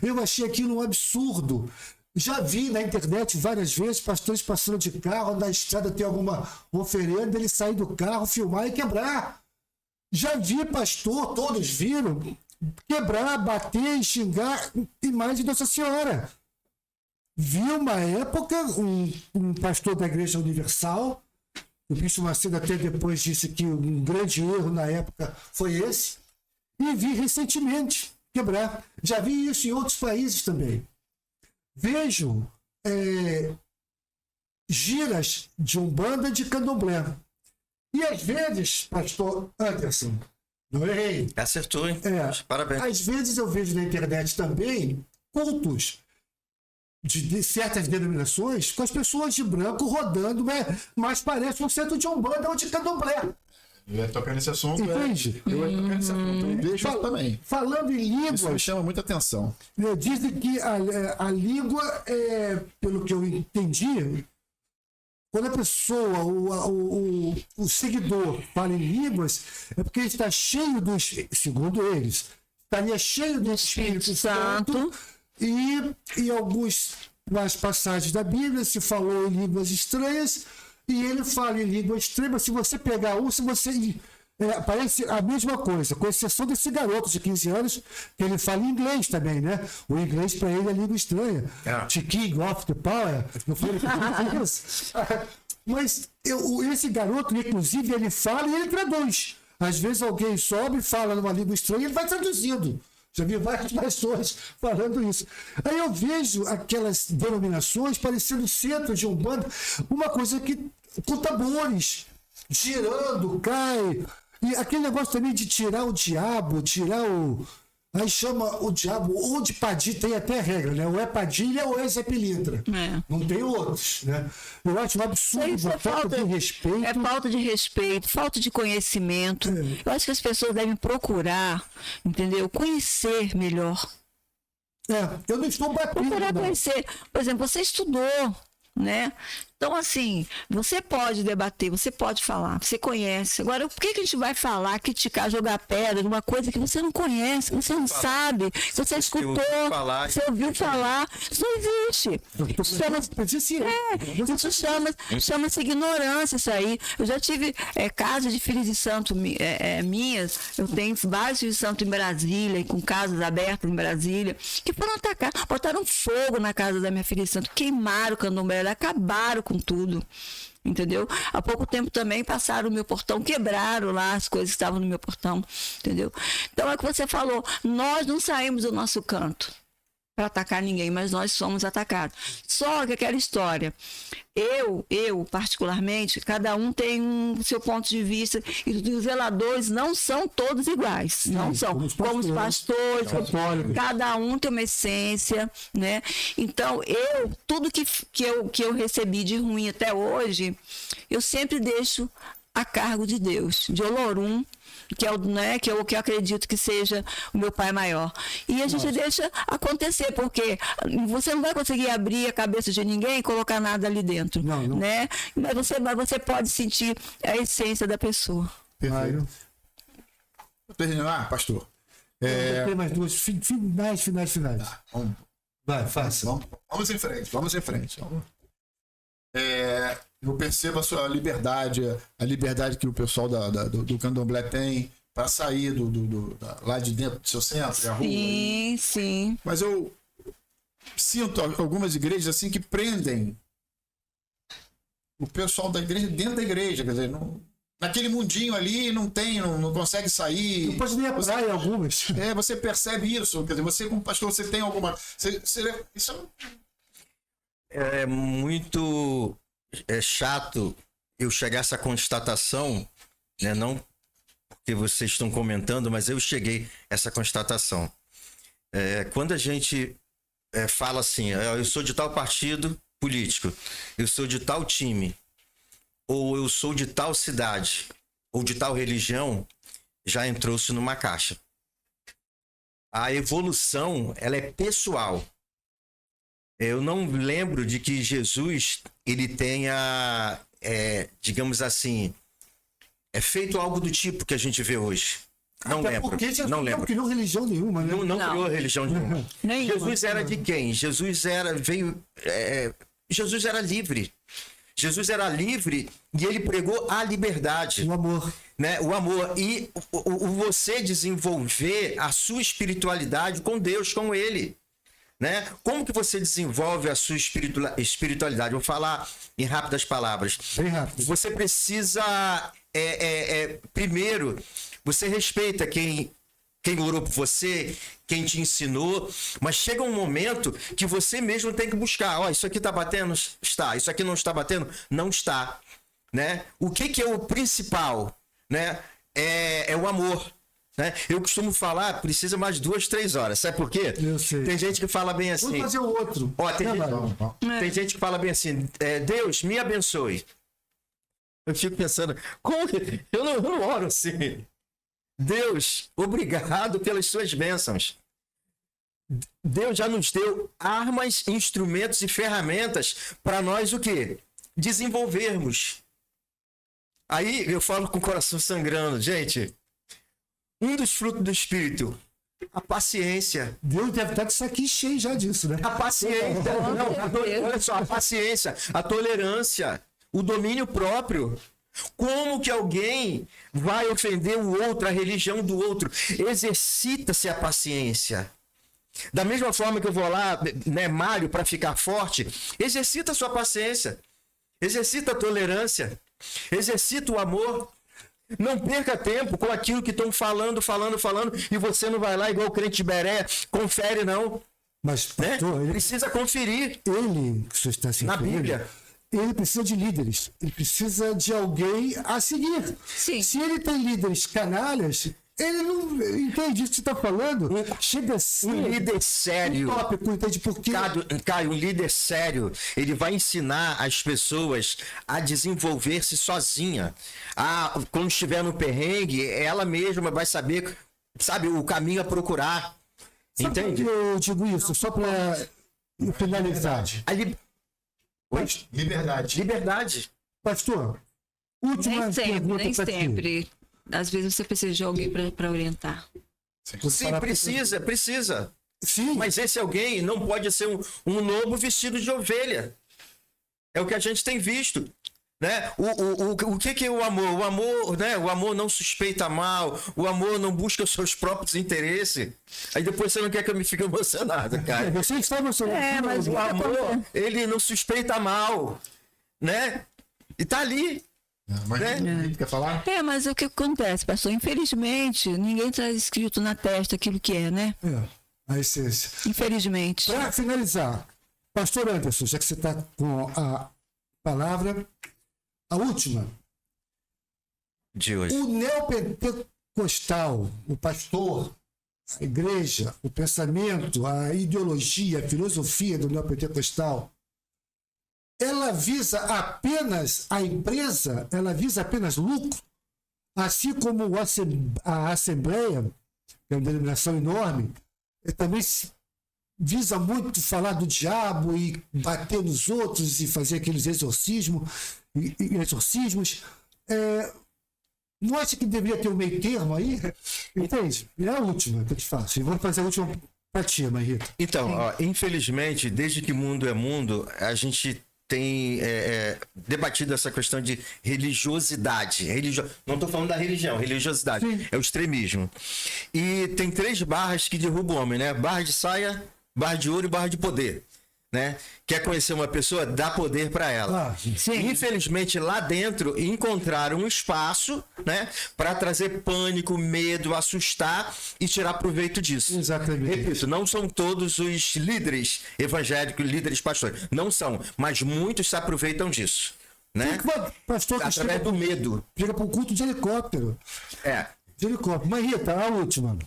Eu achei aquilo um absurdo. Já vi na internet várias vezes pastores passando de carro, na estrada tem alguma oferenda, ele sair do carro, filmar e quebrar. Já vi pastor, todos viram, quebrar, bater, xingar, e mais de Nossa Senhora. Vi uma época um pastor da Igreja Universal, o Bispo Macedo até depois disse que um grande erro na época foi esse, e vi recentemente quebrar. Já vi isso em outros países também. Vejo giras de umbanda de candomblé. E às vezes, pastor Anderson, não errei. Acertou, hein? Parabéns. Às vezes eu vejo na internet também cultos de certas denominações com as pessoas de branco rodando, mas parece um centro de umbanda ou de candomblé. Eu ia tocar nesse assunto. Entende? Eu ia tocar nesse assunto. Eu vejo isso também. Falando em línguas, Isso me chama muita atenção. Dizem que a língua, pelo que eu entendi, quando a pessoa, o seguidor fala em línguas, é porque ele está cheio dos, segundo eles, estaria cheio do Espírito Santo. E algumas passagens da Bíblia se falou em línguas estranhas, e ele fala em língua estranha. Se você pegar parece a mesma coisa, com exceção desse garoto de 15 anos, que ele fala inglês também, né? O inglês para ele é língua estranha. The King of the Power. Não foi ele que isso? Mas esse garoto, inclusive, ele fala e ele traduz. Às vezes alguém sobe, fala numa língua estranha e ele vai traduzindo. Já vi várias pessoas falando isso. Aí eu vejo aquelas denominações parecendo centro de umbanda, uma coisa que com tambores, girando, cai. E aquele negócio também de tirar o diabo, aí chama o diabo ou de padilha, tem até regra, né? Ou é padilha ou é Zé Pilintra. Não tem outros, né? Eu acho um absurdo, falta de respeito. É falta de respeito, falta de conhecimento. Eu acho que as pessoas devem procurar, entendeu? Conhecer melhor. Eu não estou batendo. Procurar conhecer. Por exemplo, você estudou, né? Então, assim, você pode debater, você pode falar, você conhece. Agora, por que a gente vai falar, criticar, jogar pedra numa coisa que você não conhece, que você não sabe, que você escutou, você ouviu falar? Isso não existe. Isso chama-se ignorância, isso aí. Eu já tive casos de filhos de santo minhas, eu tenho vários filhos de santo em Brasília, com casas abertas em Brasília, que foram atacar, botaram fogo na casa da minha filha de santo, queimaram o candomblé, acabaram com tudo, entendeu? Há pouco tempo também passaram o meu portão, quebraram lá as coisas que estavam no meu portão, entendeu? Então é o que você falou, nós não saímos do nosso canto para atacar ninguém, mas nós somos atacados. Só que aquela história, eu particularmente, cada um tem um seu ponto de vista, e os zeladores não são todos iguais, não são. Como os pastores, cada um tem uma essência, né? Então, tudo que eu recebi de ruim até hoje, eu sempre deixo a cargo de Deus, de Olorum, que é o, né, que eu acredito que seja o meu pai maior. E a gente deixa acontecer, porque você não vai conseguir abrir a cabeça de ninguém e colocar nada ali dentro, né? Mas você pode sentir a essência da pessoa. Perfeito. Terminar, pastor. Tem mais duas finais. Vamos, Vai, faça. vamos em frente. Eu percebo a sua liberdade, a liberdade que o pessoal do Candomblé tem para sair lá de dentro do seu centro, da rua. Sim. Mas eu sinto algumas igrejas assim que prendem o pessoal da igreja dentro da igreja, quer dizer, naquele mundinho ali não consegue sair. Não pode nem a praia algumas. Você percebe isso, quer dizer, você como pastor, você tem alguma... isso É muito chato eu chegar a essa constatação, né? Não porque vocês estão comentando, mas eu cheguei a essa constatação. Quando a gente fala assim, eu sou de tal partido político, eu sou de tal time, ou eu sou de tal cidade, ou de tal religião, já entrou-se numa caixa. A evolução, ela é pessoal. Eu não lembro de que Jesus, ele tenha, digamos assim, feito algo do tipo que a gente vê hoje. Não lembro. Porque Jesus não lembro. não criou religião nenhuma, né? Não criou religião nenhuma. Nenhuma. Jesus era de quem? Jesus era livre. Jesus era livre e ele pregou a liberdade. O amor. Né? O amor. E você desenvolver a sua espiritualidade com Deus, com ele. Né? Como que você desenvolve a sua espiritualidade? Vou falar em rápidas palavras. Bem rápido. Você precisa, primeiro, você respeita quem orou por você, quem te ensinou, mas chega um momento que você mesmo tem que buscar. Isso aqui está batendo? Está. Isso aqui não está batendo? Não está. Né? O que é o principal? Né? É o amor. Né? Eu costumo falar, precisa mais 2, 3 horas. Sabe por quê? Eu sei. Tem gente que fala bem assim. Vamos fazer o outro. Tem gente que fala bem assim, Deus, me abençoe. Eu fico pensando, como que... Eu não oro assim. Deus, obrigado pelas suas bênçãos. Deus já nos deu armas, instrumentos e ferramentas para nós o quê? Desenvolvermos. Aí eu falo com o coração sangrando. Gente, um dos frutos do Espírito, a paciência. Deus deve estar com isso aqui cheio já disso, né? A paciência. Olha só, a paciência, a tolerância, o domínio próprio. Como que alguém vai ofender o outro, a religião do outro? Exercita-se a paciência. Da mesma forma que eu vou lá, né, malho para ficar forte, exercita a sua paciência. Exercita a tolerância. Exercita o amor. Não perca tempo com aquilo que estão falando, e você não vai lá igual o crente de Beré, confere não. Mas, pastor, né? Precisa conferir. Ele, que o senhor está se na referindo, Bíblia. Ele precisa de líderes. Ele precisa de alguém a seguir. Sim. Se ele tem líderes canalhas, ele não entende o que você está falando. Chega a ser um líder sério. Um tópico, entende por quê? Caio, um líder sério, ele vai ensinar as pessoas a desenvolver-se sozinha. Quando estiver no perrengue, ela mesma vai saber, sabe, o caminho a procurar. Sabe entende? por que eu digo isso? Só para finalizar. Liberdade. Pastor, última Nem sempre, pergunta nem pra ti. sempre. Às vezes você precisa de alguém para orientar. Sim, precisa. Sim. Mas esse alguém não pode ser um lobo vestido de ovelha. É o que a gente tem visto. Né? O que é o amor? O amor, né? O amor não suspeita mal, o amor não busca os seus próprios interesses. Aí depois você não quer que eu me fique emocionado, cara. Você está emocionado. Mas O amor, ele não suspeita mal, né? E tá ali. Mas Né? quer falar? Mas o que acontece, pastor? Infelizmente, ninguém traz escrito na testa aquilo que é, né? A essência. Infelizmente. Para finalizar, pastor Anderson, já que você está com a palavra, a última. De hoje. O neopentecostal, o pastor, a igreja, o pensamento, a ideologia, a filosofia do neopentecostal, ela visa apenas a empresa, ela visa apenas lucro, assim como a Assembleia, que é uma denominação enorme, também visa muito falar do diabo e bater nos outros e fazer aqueles exorcismos. Não acha que deveria ter um meio termo aí? Entende? É a última que eu te faço. E vou fazer a última para ti, Marita. Então, ó, infelizmente, desde que mundo é mundo, a gente tem debatido essa questão de religiosidade. Não estou falando da religião, religiosidade. Sim. É o extremismo. E tem 3 barras que derrubam o homem, né? Barra de saia, barra de ouro e barra de poder. Né? Quer conhecer uma pessoa, dá poder para ela. Sim. Infelizmente, lá dentro encontraram um espaço, né, para trazer pânico, medo, assustar e tirar proveito disso. Exatamente. Repito, não são todos os líderes evangélicos, líderes pastores, não são, mas muitos se aproveitam disso, né? Pastor que Através do medo. chega para um culto de helicóptero. De helicóptero. Marita, a última.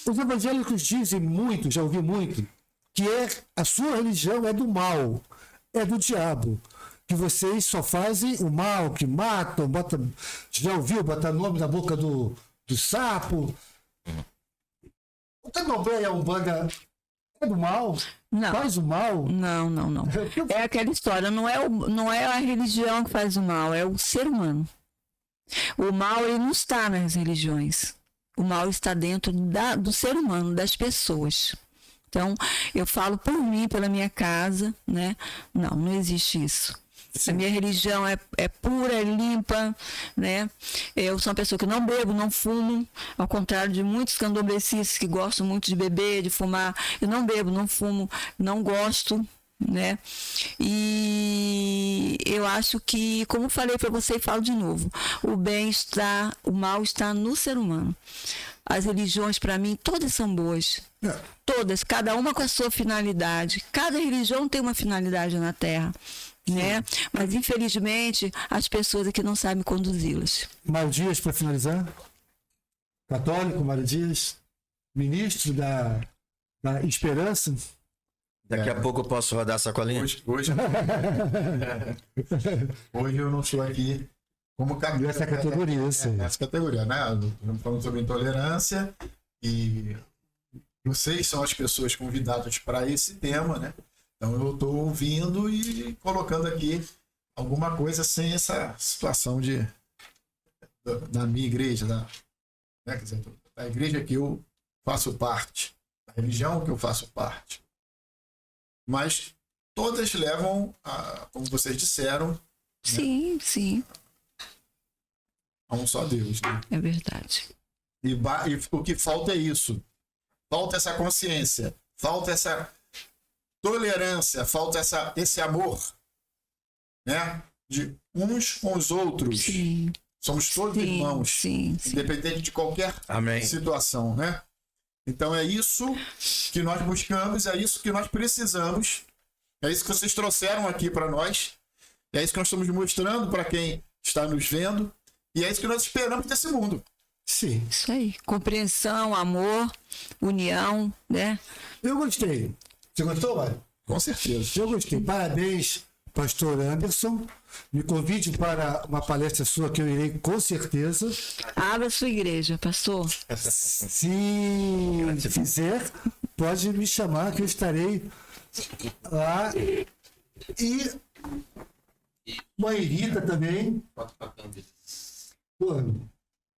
Os evangélicos dizem muito, já ouvi muito, que a sua religião é do mal, é do diabo. Que vocês só fazem o mal, que matam, já ouviu botar nome na boca do sapo? O candomblé é Umbanda, é do mal? Não. Faz o mal? Não. É aquela história, não é a religião que faz o mal, é o ser humano. O mal, ele não está nas religiões. O mal está dentro do ser humano, das pessoas. Então, eu falo por mim, pela minha casa, né? Não existe isso. Sim. A minha religião é pura, é limpa, né? Eu sou uma pessoa que não bebo, não fumo, ao contrário de muitos candomblecistas que gostam muito de beber, de fumar. Eu não bebo, não fumo, não gosto, né? E eu acho que, como falei para você e falo de novo, o mal está no ser humano. As religiões, para mim, todas são boas. Todas, cada uma com a sua finalidade. Cada religião tem uma finalidade na Terra, né? Mas, infelizmente, as pessoas aqui não sabem conduzi-las. Mário Dias, para finalizar. Católico, Mário Dias, ministro da Esperança. Daqui a pouco eu posso rodar a sacolinha? Hoje eu não estou aqui como essa categoria, essa categoria, né? Estamos falando sobre intolerância e vocês são as pessoas convidadas para esse tema, né? Então eu estou ouvindo e colocando aqui alguma coisa sem essa situação da minha igreja, né? Quer dizer, da igreja que eu faço parte, da religião que eu faço parte. Mas todas levam, como vocês disseram, sim, né? Sim. A um só Deus. Né? É verdade. E o que falta é isso. Falta essa consciência, falta essa tolerância, falta esse amor, né? De uns com os outros. Sim. Somos todos irmãos, sim. Independente de qualquer situação, né? Então é isso que nós buscamos, é isso que nós precisamos, é isso que vocês trouxeram aqui para nós, é isso que nós estamos mostrando para quem está nos vendo, e é isso que nós esperamos desse mundo. Sim. Isso aí. Compreensão, amor, união, né? Eu gostei. Você gostou, Mário? Com certeza. Eu gostei. Parabéns, pastor Anderson. Me convide para uma palestra sua que eu irei com certeza. Abra sua igreja, pastor. Se fizer, pode me chamar que eu estarei lá. E Mãe Rita também. Pô,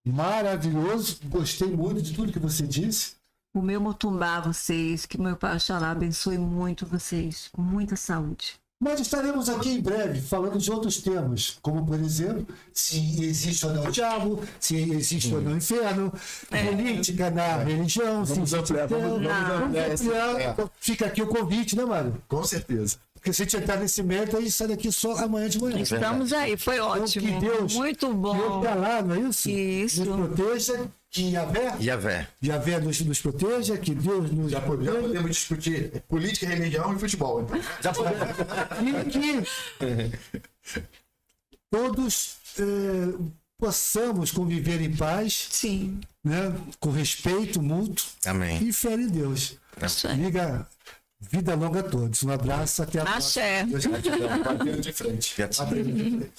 maravilhoso. Gostei muito de tudo que você disse. O meu Motumbá, vocês, que meu Pai Oxalá abençoe muito vocês, com muita saúde. Mas estaremos aqui em breve falando de outros temas, como, por exemplo, se existe ou não o diabo, se existe ou não o inferno, política na religião, Vamos ampliar. Fica aqui o convite, né, Mário? Com certeza. Porque se a gente entrar nesse mérito, aí sai daqui só amanhã de manhã. Estamos aí, foi ótimo. Então, que Deus, muito bom. Deus está lá, não é isso? Isso. Nos proteja Que Yahvé. Yahvé nos proteja, que Deus nos Já proteja. podemos discutir política, religião e futebol. Então. Já foi. E que todos possamos conviver em paz, Sim. né, com respeito mútuo Amém. e fé em Deus. Isso aí. Liga, vida longa a todos. Um abraço, até a Axé. próxima. Deus te abençoe. Batendo de frente. Gratidão. Batendo de frente.